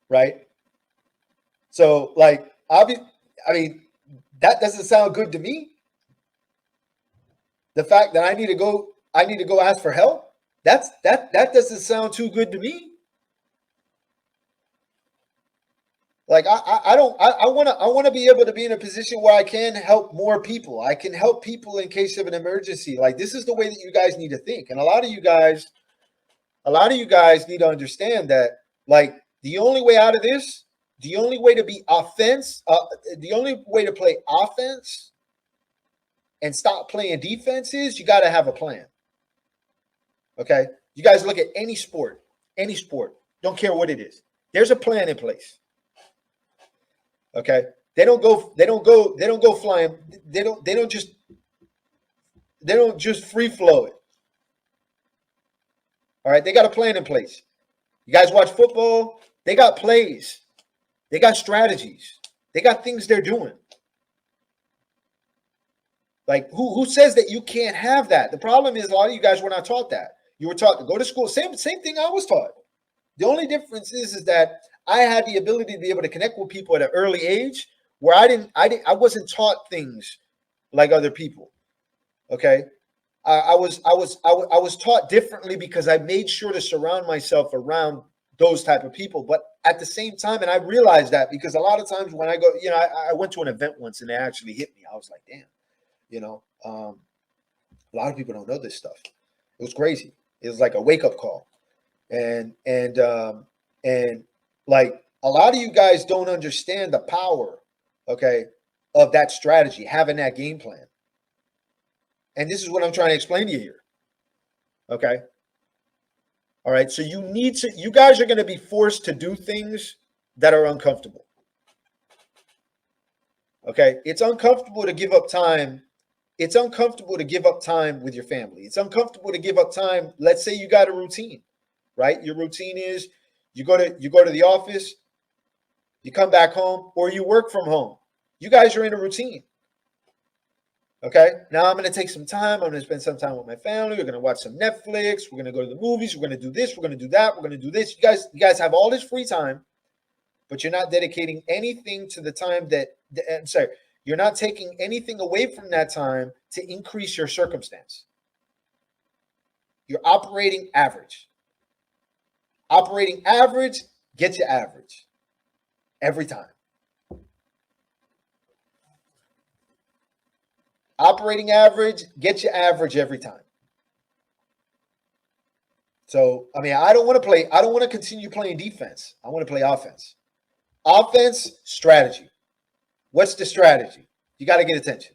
Right? So, like, I mean, that doesn't sound good to me. The fact that I need to go ask for help, that doesn't sound too good to me. Like I want to be able to be in a position where I can help more people. I can help people in case of an emergency. Like, this is the way that you guys need to think. And a lot of you guys need to understand that, like, the only way out of this, the only way to be the only way to play offense and stop playing defense is you got to have a plan. Okay? You guys look at any sport, don't care what it is. There's a plan in place. Okay? They don't go flying. They don't just free flow it. All right? They got a plan in place. You guys watch football, they got plays. They got strategies. They got things they're doing. Like, who says that you can't have that? The problem is a lot of you guys were not taught that. You were taught to go to school. Same thing I was taught. The only difference is that I had the ability to be able to connect with people at an early age where I wasn't taught things like other people. Okay? I was taught differently because I made sure to surround myself around those type of people. But at the same time, and I realized that because a lot of times when I go, I went to an event once and they actually hit me. I was like, damn, a lot of people don't know this stuff. It was crazy. It was like a wake up call. And like a lot of you guys don't understand the power, okay, of that strategy, having that game plan. And this is what I'm trying to explain to you here. Okay. All right. So you guys are going to be forced to do things that are uncomfortable. Okay. It's uncomfortable to give up time. It's uncomfortable to give up time with your family. It's uncomfortable to give up time. Let's say you got a routine, right? Your routine is you go to the office, you come back home, or you work from home. You guys are in a routine. Okay, now I'm going to take some time. I'm going to spend some time with my family. We're going to watch some Netflix. We're going to go to the movies. We're going to do this. We're going to do that. We're going to do this. You guys have all this free time, but you're not dedicating anything to the time I'm sorry, you're not taking anything away from that time to increase your circumstance. You're operating average. Operating average gets you average every time. Operating average gets you average every time. So, I mean, I don't want to continue playing defense. I want to play offense. Offense, strategy. What's the strategy? You got to get attention.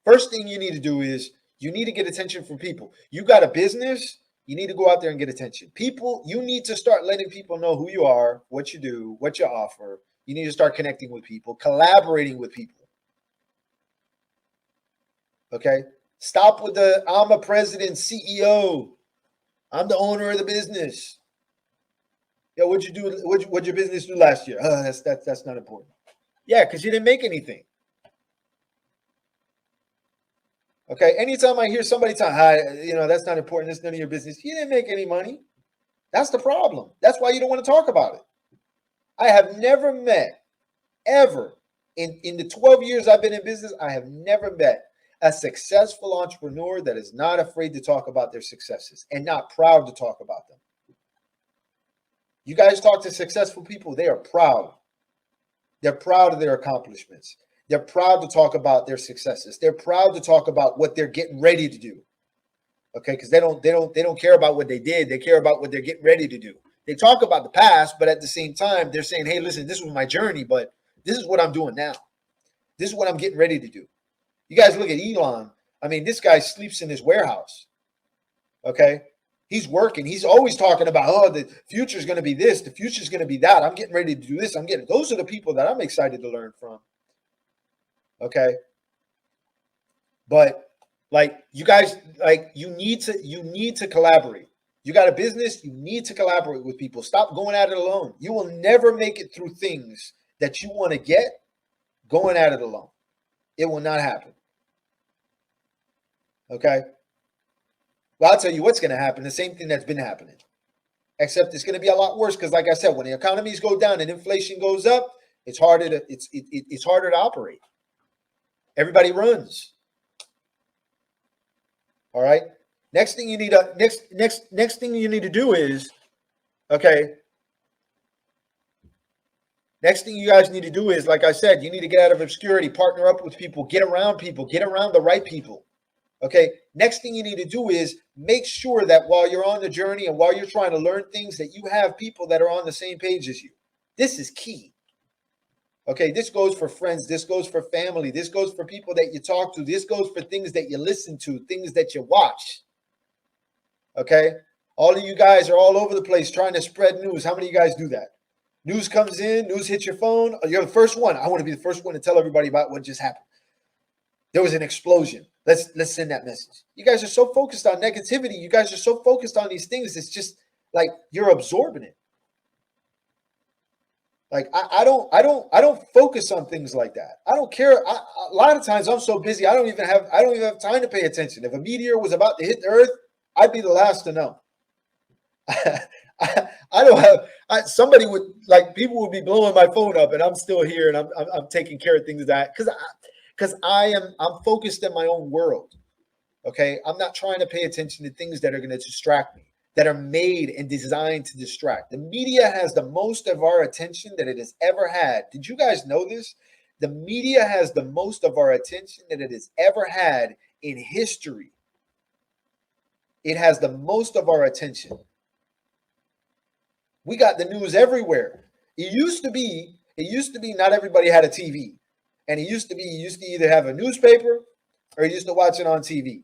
First thing you need to do is you need to get attention from people. You got a business, you need to go out there and get attention. People, you need to start letting people know who you are, what you do, what you offer. You need to start connecting with people, collaborating with people. Okay? Stop with the I'm a president, CEO. I'm the owner of the business. Yo, what'd you do? What'd your business do last year? That's not important. Yeah, because you didn't make anything. Okay. Anytime I hear somebody talk, that's not important. That's none of your business. You didn't make any money. That's the problem. That's why you don't want to talk about it. I have never met, ever, in the 12 years I've been in business, I have never met a successful entrepreneur that is not afraid to talk about their successes and not proud to talk about them. You guys talk to successful people, they are proud. They're proud of their accomplishments. They're proud to talk about their successes. They're proud to talk about what they're getting ready to do. Okay, because they don't care about what they did. They care about what they're getting ready to do. They talk about the past, but at the same time, they're saying, hey, listen, this was my journey, but this is what I'm doing now. This is what I'm getting ready to do. You guys look at Elon. I mean, this guy sleeps in his warehouse. Okay. He's working. He's always talking about, oh, the future is going to be this. The future is going to be that. I'm getting ready to do this. Those are the people that I'm excited to learn from. Okay. But like you guys, like you need to collaborate. You got a business, you need to collaborate with people. Stop going at it alone. You will never make it through things that you want to get going at it alone. It will not happen. Okay. Well, I'll tell you what's going to happen. The same thing that's been happening, except it's going to be a lot worse because, like I said, when the economies go down and inflation goes up, it's harder to operate. Everybody runs. All right. Next thing you need next thing you need to do is, okay. Next thing you guys need to do is, like I said, you need to get out of obscurity, partner up with people, get around the right people. Okay. Next thing you need to do is make sure that while you're on the journey and while you're trying to learn things, that you have people that are on the same page as you. This is key. Okay. This goes for friends. This goes for family. This goes for people that you talk to. This goes for things that you listen to, things that you watch. Okay. All of you guys are all over the place trying to spread news. How many of you guys do that? News comes in, news hits your phone. You're the first one. I want to be the first one to tell everybody about what just happened. There was an explosion. Let's send that message. You guys are so focused on negativity. You guys are so focused on these things. It's just like you're absorbing it. Like I don't focus on things like that. I don't care. A lot of times I'm so busy. I don't even have time to pay attention. If a meteor was about to hit the earth, I'd be the last to know. I don't have. Somebody would like people would be blowing my phone up, and I'm still here, and I'm taking care of things that because I'm focused in my own world. Okay, I'm not trying to pay attention to things that are going to distract me, that are made and designed to distract. The media has the most of our attention that it has ever had. Did you guys know this? The media has the most of our attention that it has ever had in history. It has the most of our attention. We got the news everywhere. It used to be not everybody had a TV. And you used to either have a newspaper or you used to watch it on TV.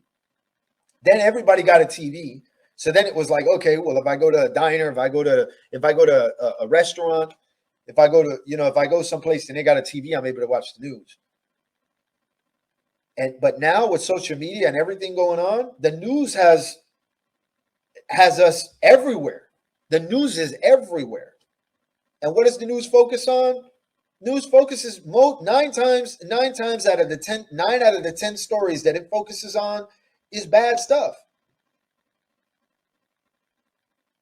Then everybody got a TV. So then it was like, okay, well, if I go to a diner, if I go to a restaurant, if I go someplace and they got a TV, I'm able to watch the news. But now with social media and everything going on, the news has us everywhere. The news is everywhere. And what does the news focus on? News focuses 9 out of the 10 stories that it focuses on is bad stuff.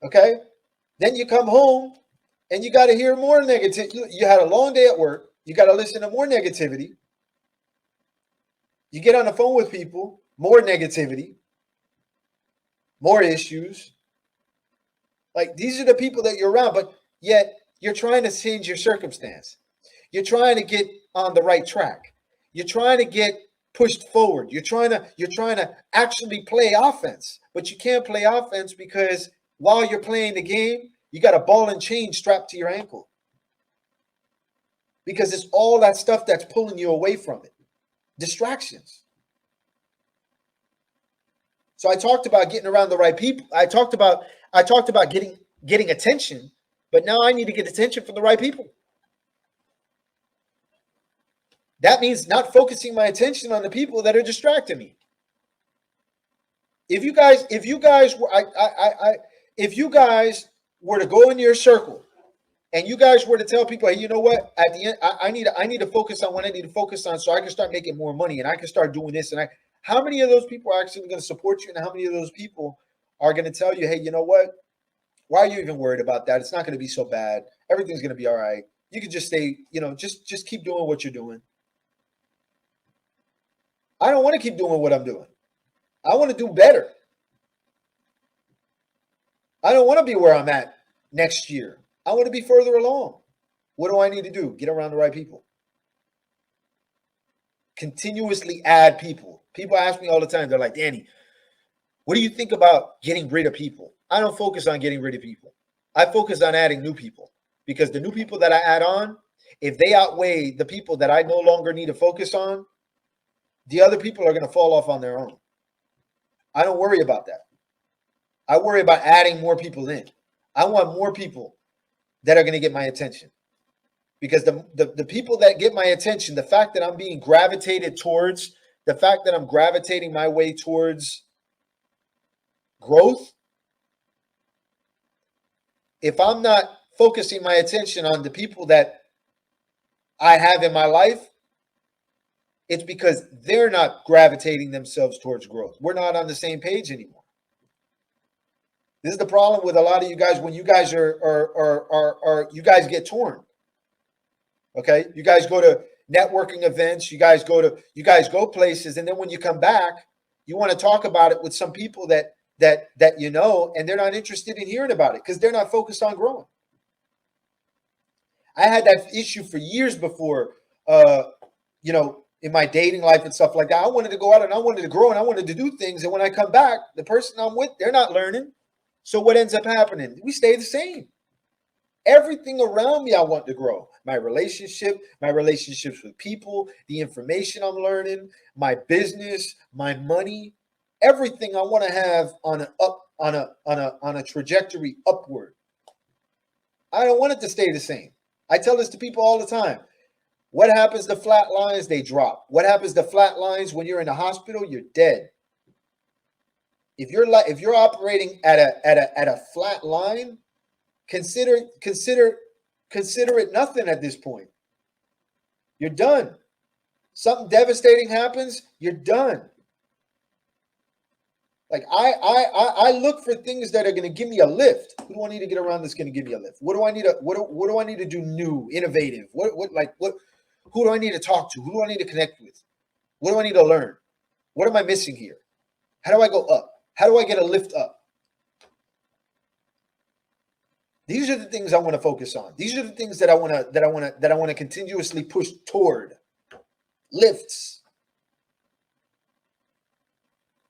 Okay? Then you come home and you got to hear more negative. You had a long day at work. You got to listen to more negativity. You get on the phone with people, more negativity, more issues. Like these are the people that you're around, but yet you're trying to change your circumstance. You're trying to get on the right track. You're trying to get pushed forward. You're trying to actually play offense, but you can't play offense because while you're playing the game, you got a ball and chain strapped to your ankle. Because it's all that stuff that's pulling you away from it. Distractions. So I talked about getting around the right people. I talked about getting attention, but now I need to get attention from the right people. That means not focusing my attention on the people that are distracting me. If you guys were to go in your circle and you guys were to tell people, hey, you know what? At the end, I need to focus on what I need to focus on so I can start making more money and I can start doing this. And how many of those people are actually going to support you? And how many of those people are going to tell you, hey, you know what? Why are you even worried about that? It's not going to be so bad. Everything's going to be all right. You can just stay, just keep doing what you're doing. I don't want to keep doing what I'm doing. I want to do better. I don't want to be where I'm at next year. I want to be further along. What do I need to do? Get around the right people. Continuously add people. People ask me all the time, they're like, Danny, what do you think about getting rid of people? I don't focus on getting rid of people. I focus on adding new people, because the new people that I add on, if they outweigh the people that I no longer need to focus on, the other people are going to fall off on their own. I don't worry about that. I worry about adding more people in. I want more people that are going to get my attention, because the people that get my attention, the fact that I'm being gravitated towards, the fact that I'm gravitating my way towards growth, if I'm not focusing my attention on the people that I have in my life, it's because they're not gravitating themselves towards growth. We're not on the same page anymore. This is the problem with a lot of you guys. When you guys you guys get torn. Okay, you guys go to networking events. You guys go places, and then when you come back, you want to talk about it with some people that and they're not interested in hearing about it because they're not focused on growing. I had that issue for years before, in my dating life and stuff like that. I wanted to go out and I wanted to grow and I wanted to do things. And when I come back, the person I'm with, they're not learning. So what ends up happening? We stay the same. Everything around me, I want to grow. My relationships with people, the information I'm learning, my business, my money, everything I want to have on a trajectory upward. I don't want it to stay the same. I tell this to people all the time. What happens to flat lines? They drop. What happens to flat lines when you're in the hospital? You're dead. If you're operating at a flat line, consider it nothing at this point. You're done. Something devastating happens, you're done. Like I look for things that are going to give me a lift. Who do I need to get around that's going to give me a lift? What do I need to do new, innovative? Who do I need to talk to? Who do I need to connect with? What do I need to learn? What am I missing here? How do I go up? How do I get a lift up? These are the things I want to focus on. These are the things that I want to continuously push toward. Lifts.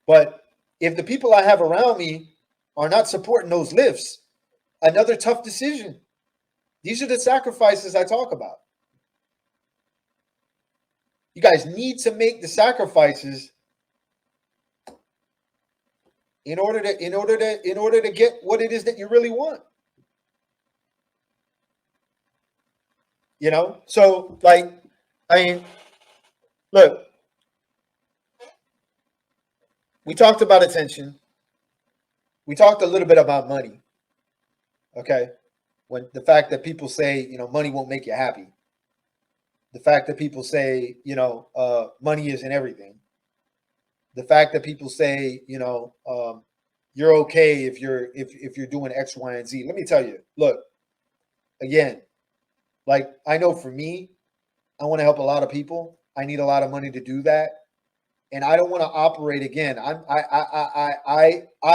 But if the people I have around me are not supporting those lifts, another tough decision. These are the sacrifices I talk about. You guys need to make the sacrifices in order to get what it is that you really want. So look, we talked about attention. We talked a little bit about money. Okay. When the fact that people say, money won't make you happy. The fact that people say, money isn't everything. The fact that people say, you're okay if you're doing X, Y, and Z. Let me tell you, look, again, like I know for me, I want to help a lot of people. I need a lot of money to do that. And I don't want to operate again. I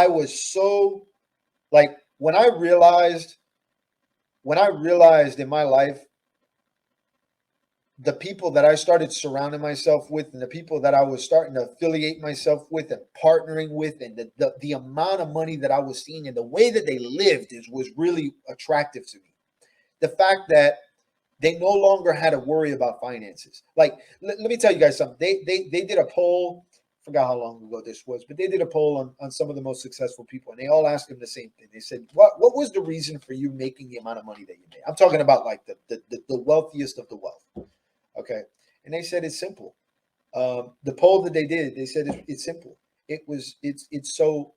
was so like when I realized in my life, the people that I started surrounding myself with and the people that I was starting to affiliate myself with and partnering with and the amount of money that I was seeing and the way that they lived was really attractive to me. The fact that they no longer had to worry about finances. Like, let me tell you guys something. They did a poll. I forgot how long ago this was, but they did a poll on some of the most successful people, and they all asked them the same thing. They said, "What was the reason for you making the amount of money that you made?" I'm talking about like the wealthiest of the wealth. Okay, and they said it's simple. The poll that they did, they said it's simple. It's so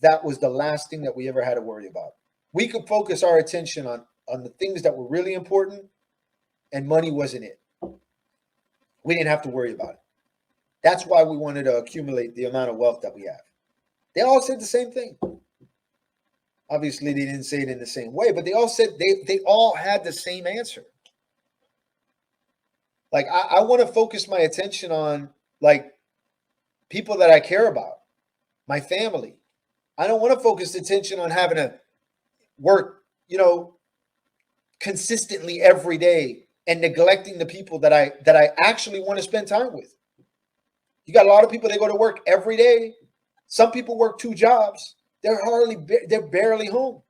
that was the last thing that we ever had to worry about. We could focus our attention on the things that were really important, and money wasn't it. We didn't have to worry about it. That's why we wanted to accumulate the amount of wealth that we have. They all said the same thing. Obviously, they didn't say it in the same way, but they all said they all had the same answer. Like, I want to focus my attention on like people that I care about, my family. I don't want to focus attention on having to work, consistently every day and neglecting the people that I actually want to spend time with. You got a lot of people that go to work every day. Some people work 2 jobs. They're barely home.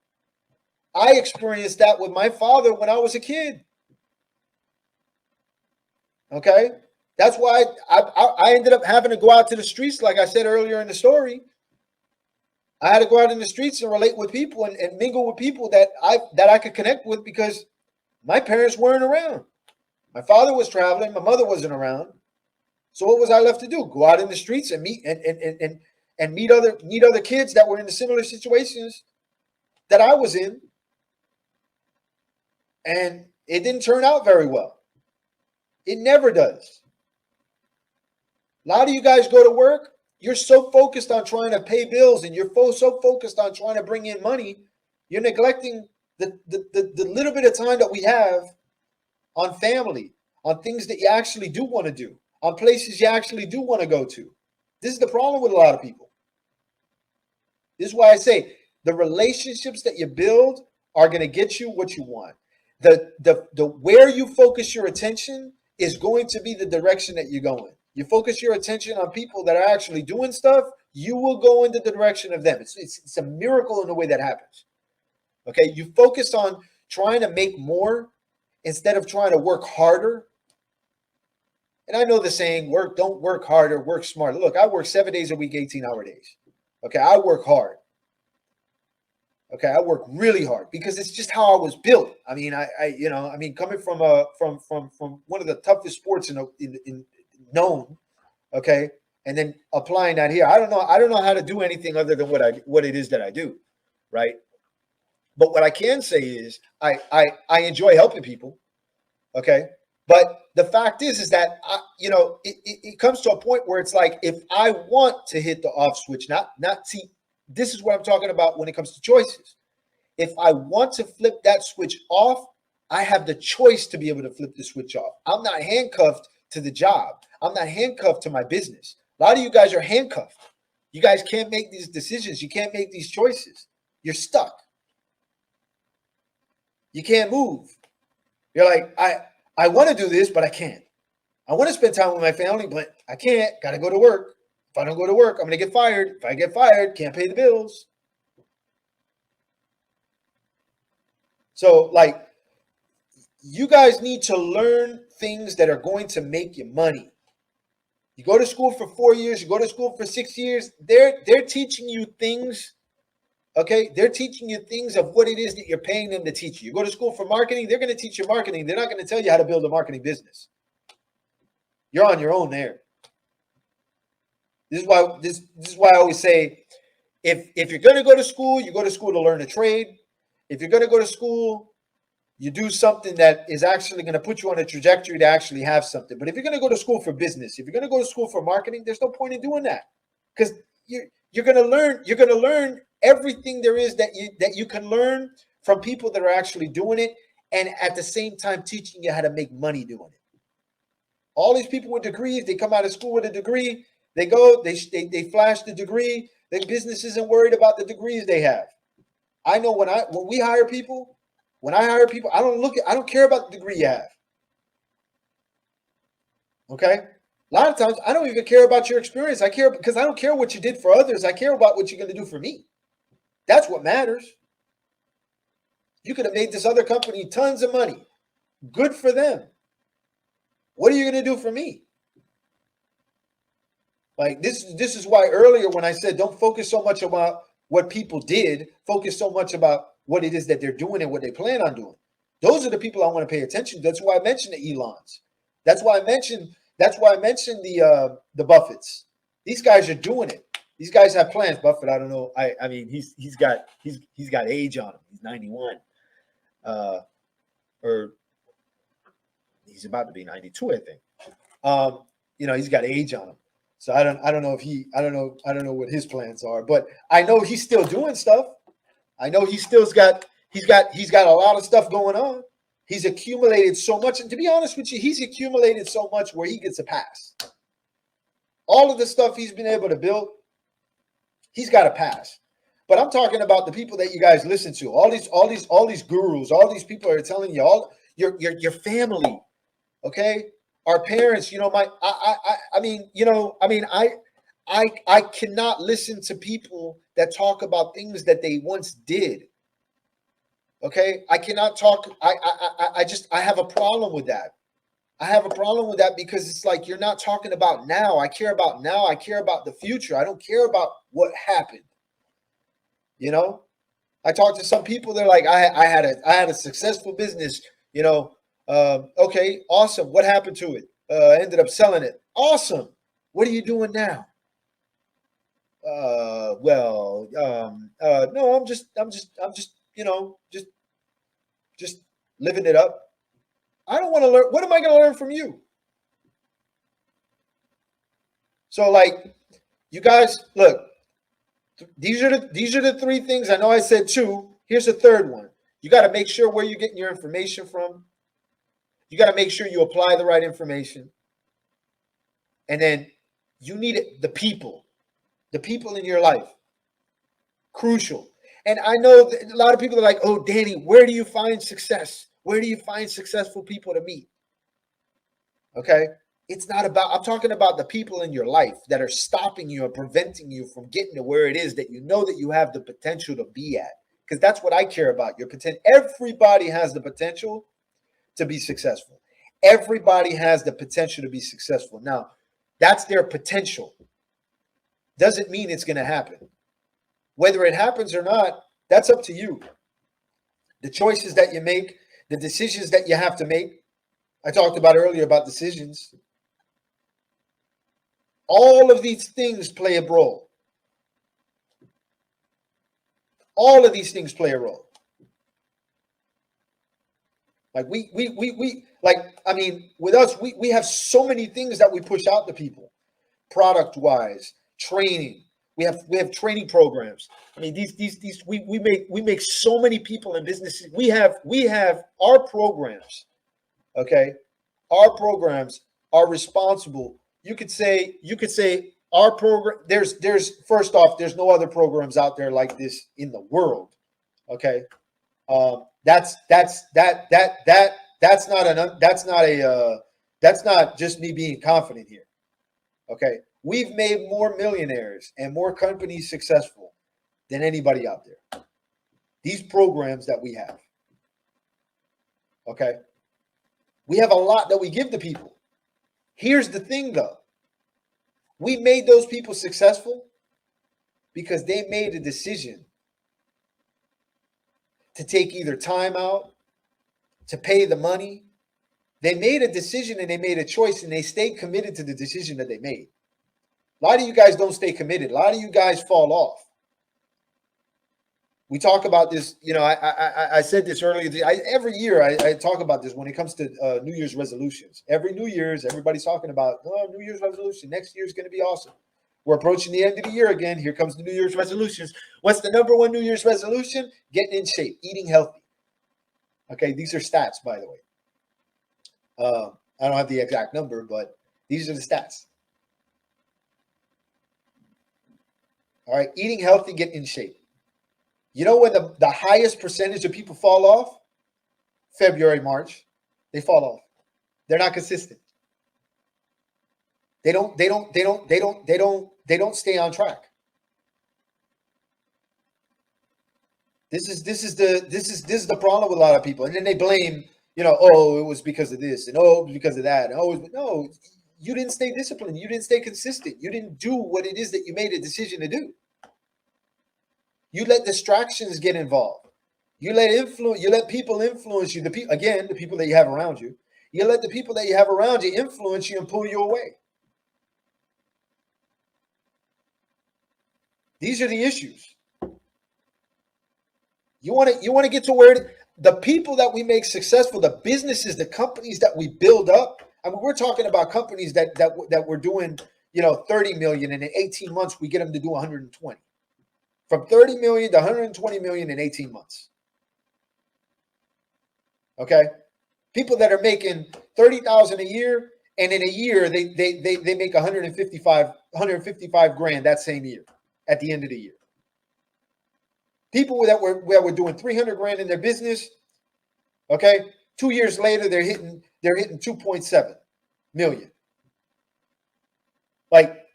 I experienced that with my father when I was a kid. Okay? That's why I ended up having to go out to the streets, like I said earlier in the story. I had to go out in the streets and relate with people and mingle with people that I could connect with because my parents weren't around. My father was traveling. My mother wasn't around. So what was I left to do? Go out in the streets and meet and meet other kids that were in the similar situations that I was in. And it didn't turn out very well. It never does. A lot of you guys go to work. You're so focused on trying to pay bills and you're so focused on trying to bring in money, you're neglecting the little bit of time that we have on family, on things that you actually do want to do, on places you actually do want to go to. This is the problem with a lot of people. This is why I say the relationships that you build are going to get you what you want. The where you focus your attention is going to be the direction that you're going. You focus your attention on people that are actually doing stuff, you will go in the direction of them. It's a miracle in the way that happens. Okay, you focus on trying to make more instead of trying to work harder. And I know the saying, don't work harder, work smarter. Look, I work 7 days a week, 18-hour days. Okay, I work hard. Okay, I work really hard because it's just how I was built. I mean, coming from one of the toughest sports in known, okay, and then applying that here. I don't know how to do anything other than what it is that I do, right? But what I can say is I enjoy helping people, okay? But the fact is that it comes to a point where it's like if I want to hit the off switch, not see, this is what I'm talking about when it comes to choices. If I want to flip that switch off, I have the choice to be able to flip the switch off. I'm not handcuffed to the job. I'm not handcuffed to my business. A lot of you guys are handcuffed. You guys can't make these decisions. You can't make these choices. You're stuck. You can't move. You're like, I want to do this, but I can't. I want to spend time with my family, but I can't. Got to go to work. If I don't go to work, I'm going to get fired. If I get fired, can't pay the bills. So, like, you guys need to learn things that are going to make you money. You go to school for 4 years, you go to school for 6 years, they're teaching you things, okay? They're teaching you things of what it is that you're paying them to teach you. You go to school for marketing, they're going to teach you marketing. They're not going to tell you how to build a marketing business. You're on your own there. This is why I always say, if you're going to go to school, you go to school to learn a trade. If you're going to go to school, you do something that is actually going to put you on a trajectory to actually have something. But if you're going to go to school for business, if you're going to go to school for marketing, there's no point in doing that because you're going to learn everything there is that you can learn from people that are actually doing it, and at the same time teaching you how to make money doing it. All these people with degrees, they come out of school with a degree, they go, they flash the degree. The business isn't worried about the degrees they have. I know when we hire people. When I hire people, I don't care about the degree you have. Okay? A lot of times, I don't even care about your experience. I care because I don't care what you did for others. I care about what you're going to do for me. That's what matters. You could have made this other company tons of money. Good for them. What are you going to do for me? Like this is why earlier when I said don't focus so much about what people did, focus so much about what it is that they're doing and what they plan on doing. Those are the people I want to pay attention to. That's why I mentioned the Elons. That's why I mentioned the Buffetts. These guys are doing it. These guys have plans. Buffett, I don't know. I mean, he's got age on him. He's 91. Or he's about to be 92, I think. He's got age on him. So I don't know what his plans are, but I know he's still doing stuff. I know he's got a lot of stuff going on. He's accumulated so much, and to be honest with you, he's accumulated so much where he gets a pass. All of the stuff he's been able to build, he's got a pass. But I'm talking about the people that you guys listen to, all these gurus, all these people are telling you, all your family, okay, our parents. I cannot listen to people that talk about things that they once did. Okay, I cannot talk. I have a problem with that. I have a problem with that because it's like you're not talking about now. I care about now. I care about the future. I don't care about what happened. I talked to some people. They're like, I had a successful business. Okay, awesome. What happened to it? Ended up selling it. Awesome. What are you doing now? No, I'm just living it up. I don't want to learn. What am I going to learn from you? So, like, you guys, look. These are the three things. I know I said two. Here's the third one. You got to make sure where you're getting your information from. You got to make sure you apply the right information. And then you need the people in your life. Crucial. And I know that a lot of people are like, oh, Danny, where do you find success? Where do you find successful people to meet? Okay. It's not about, I'm talking about the people in your life that are stopping you or preventing you from getting to where it is that you know that you have the potential to be at. Because that's what I care about. Your potential. Everybody has the potential to be successful. Everybody has the potential to be successful. Now, that's their potential. Doesn't mean it's going to happen. Whether it happens or not, that's up to you. The choices that you make, the decisions that you have to make. I talked about earlier about decisions. All of these things play a role. All of these things play a role. Like with us, we have so many things that we push out to people, product wise, training. We have training programs. I mean, we make so many people in businesses. We have our programs. Okay, our programs are responsible. You could say our program. There's first off, there's no other programs out there like this in the world. Okay, that's not just me being confident here. Okay, we've made more millionaires and more companies successful than anybody out there. These programs that we have. Okay, we have a lot that we give to people. Here's the thing, though. We made those people successful because they made a decision to take either time out, to pay the money. They made a decision and they made a choice and they stayed committed to the decision that they made. A lot of you guys don't stay committed. A lot of you guys fall off. We talk about this, I said this earlier. Every year I talk about this when it comes to New Year's resolutions. Every New Year's, everybody's talking about, New Year's resolution. Next year is going to be awesome. We're approaching the end of the year again. Here comes the New Year's resolutions. What's the number one New Year's resolution? Getting in shape, eating healthy. Okay, these are stats, by the way. I don't have the exact number, but these are the stats. All right, eating healthy, get in shape. You know when the highest percentage of people fall off? February, March. They fall off. They're not consistent. They don't stay on track. This is the problem with a lot of people. And then they blame, it was because of this and it was because of that. And no, you didn't stay disciplined. You didn't stay consistent. You didn't do what it is that you made a decision to do. You let distractions get involved. You let people influence you. The people that you have around you. You let the people that you have around you influence you and pull you away. These are the issues. You want to get to where the people that we make successful, the businesses, the companies that we build up. I mean, we're talking about companies that we're doing, 30 million, and in 18 months we get them to do 120. from 30 million to 120 million in 18 months. Okay. People that are making 30,000 a year, and in a year they make 155 grand that same year at the end of the year. People that were doing 300 grand in their business, okay, 2 years later they're hitting 2.7 million. Like,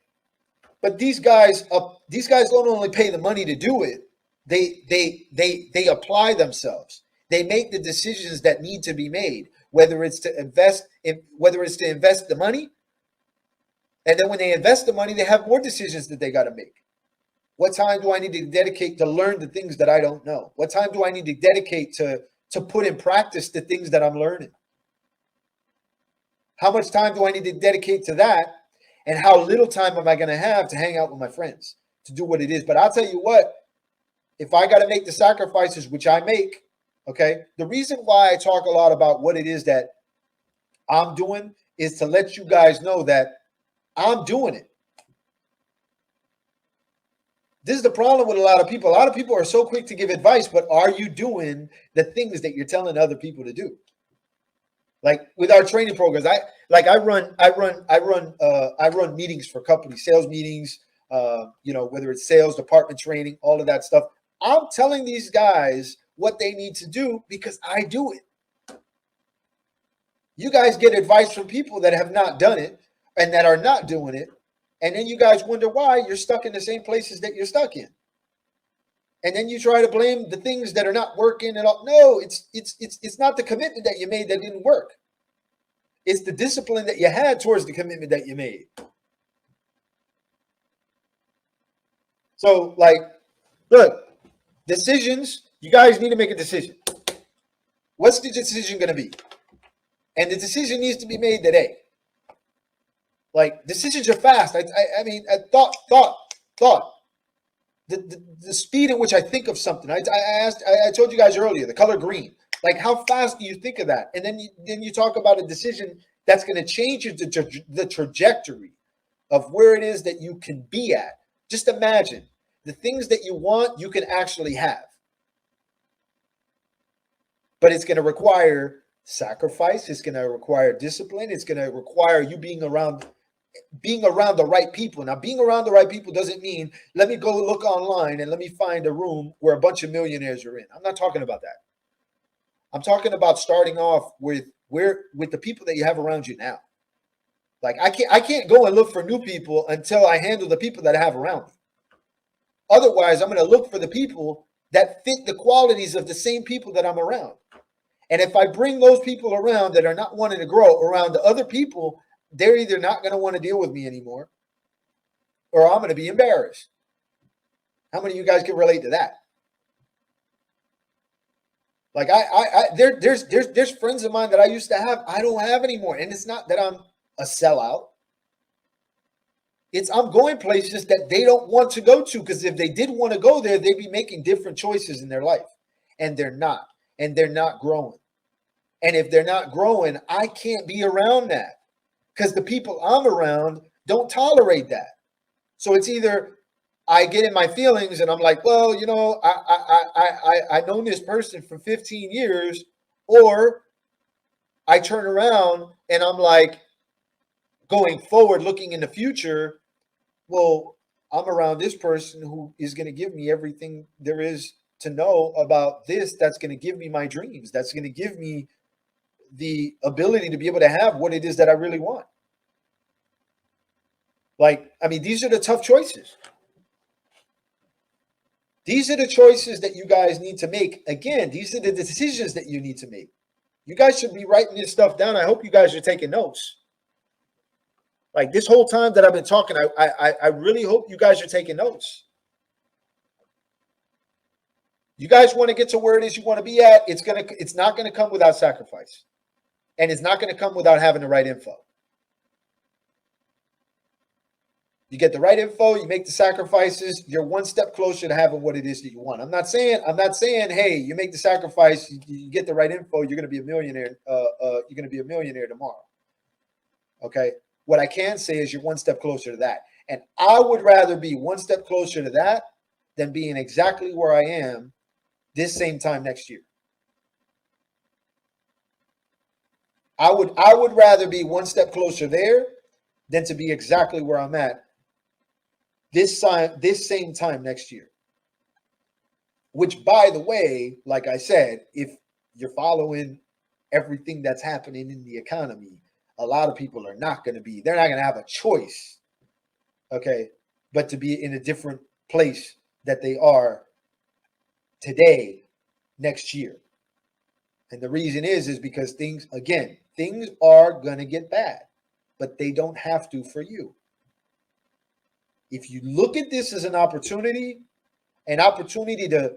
but these guys don't only pay the money to do it. They apply themselves. They make the decisions that need to be made, whether it's to invest the money, and then when they invest the money, they have more decisions that they got to make. What time do I need to dedicate to learn the things that I don't know? What time do I need to dedicate to put in practice the things that I'm learning? How much time do I need to dedicate to that? And how little time am I going to have to hang out with my friends, to do what it is? But I'll tell you what, if I got to make the sacrifices, which I make, okay, the reason why I talk a lot about what it is that I'm doing is to let you guys know that I'm doing it. This is the problem with a lot of people. A lot of people are so quick to give advice, but are you doing the things that you're telling other people to do? Like with our training programs, I run meetings for companies, sales meetings, whether it's sales, department training, all of that stuff. I'm telling these guys what they need to do because I do it. You guys get advice from people that have not done it and that are not doing it. And then you guys wonder why you're stuck in the same places that you're stuck in. And then you try to blame the things that are not working and all. No, it's not the commitment that you made that didn't work. It's the discipline that you had towards the commitment that you made. So, like, look, decisions, you guys need to make a decision. What's the decision going to be? And the decision needs to be made today. Like, decisions are fast. I mean, thought. The speed in which I think of something. I told you guys earlier, the color green. Like, how fast do you think of that? And then you talk about a decision that's going to change the trajectory of where it is that you can be at. Just imagine the things that you want, you can actually have. But it's going to require sacrifice. It's going to require discipline. It's going to require you being around the right people. Now, being around the right people doesn't mean let me go look online and let me find a room where a bunch of millionaires are in. I'm not talking about that. I'm talking about starting off with the people that you have around you now. Like, I can't go and look for new people until I handle the people that I have around me. Otherwise, I'm going to look for the people that fit the qualities of the same people that I'm around. And if I bring those people around that are not wanting to grow around the other people, they're either not going to want to deal with me anymore, or I'm going to be embarrassed. How many of you guys can relate to that? Like, there's friends of mine that I used to have, I don't have anymore. And it's not that I'm a sellout. I'm going places that they don't want to go to, because if they did want to go there, they'd be making different choices in their life. And they're not. And they're not growing. And if they're not growing, I can't be around that, because the people I'm around don't tolerate that. So it's either I get in my feelings and I'm like, well, I known this person for 15 years, or I turn around and I'm like, going forward, looking in the future, well, I'm around this person who is going to give me everything there is to know about this. That's going to give me my dreams. That's going to give me the ability to be able to have what it is that I really want. Like, I mean, these are the tough choices. These are the choices that you guys need to make. Again, these are the decisions that you need to make. You guys should be writing this stuff down. I hope you guys are taking notes. Like, this whole time that I've been talking, I really hope you guys are taking notes. You guys want to get to where it is you want to be at. It's not going to come without sacrifice. And it's not going to come without having the right info. You get the right info, you make the sacrifices, you're one step closer to having what it is that you want. I'm not saying, hey, you make the sacrifice, you get the right info, you're going to be a millionaire. You're going to be a millionaire tomorrow. Okay. What I can say is you're one step closer to that. And I would rather be one step closer to that than being exactly where I am this same time next year. I would rather be one step closer there than to be exactly where I'm at this same time next year. Which, by the way, like I said, if you're following everything that's happening in the economy, a lot of people are not going to be, they're not going to have a choice, okay, but to be in a different place that they are today, next year. And the reason is because things are going to get bad, but they don't have to for you. If you look at this as an opportunity to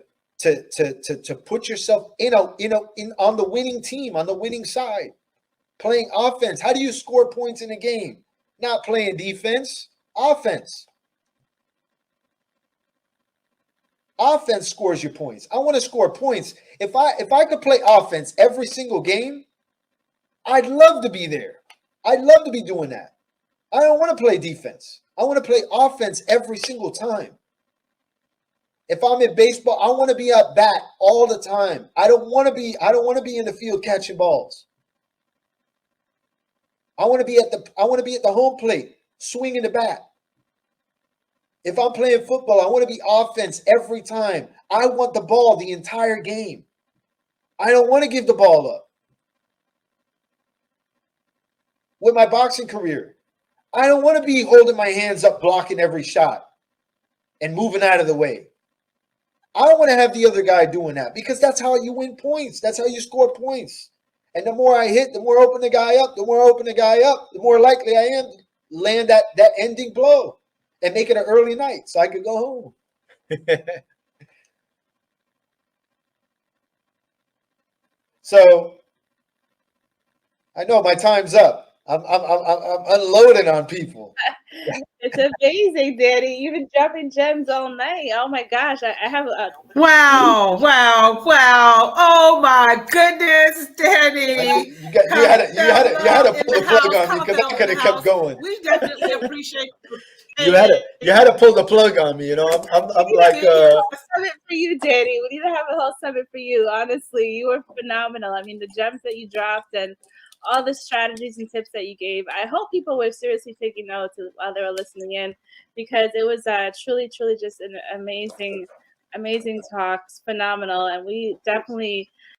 put yourself in on the winning team, on the winning side, playing offense. How do you score points in a game? Not playing defense, offense. Offense scores your points. I want to score points. If I could play offense every single game, I'd love to be there. I'd love to be doing that. I don't want to play defense. I want to play offense every single time. If I'm in baseball, I want to be at bat all the time. I don't want to be in the field catching balls. I want to be at the home plate swinging the bat. If I'm playing football, I want to be offense every time. I want the ball the entire game. I don't want to give the ball up. With my boxing career, I don't want to be holding my hands up, blocking every shot and moving out of the way. I don't want to have the other guy doing that because that's how you win points. That's how you score points. And the more I hit, the more I open the guy up. The more I open the guy up, the more likely I am to land that ending blow and make it an early night so I could go home. So I know my time's up. I'm unloading on people. It's amazing, Danny. You've been dropping gems all night. Oh my gosh, I have a Wow. Oh my goodness, Danny. You had to pull the plug on me because I could have kept going. We definitely appreciate you had to pull the plug on me. You know, I'm like summit for you, Danny. We need to have a whole summit for you. Honestly, you were phenomenal. I mean, the gems that you dropped and all the strategies and tips that you gave. I hope people were seriously taking notes while they were listening in, because it was truly just an amazing talks, phenomenal. And we definitely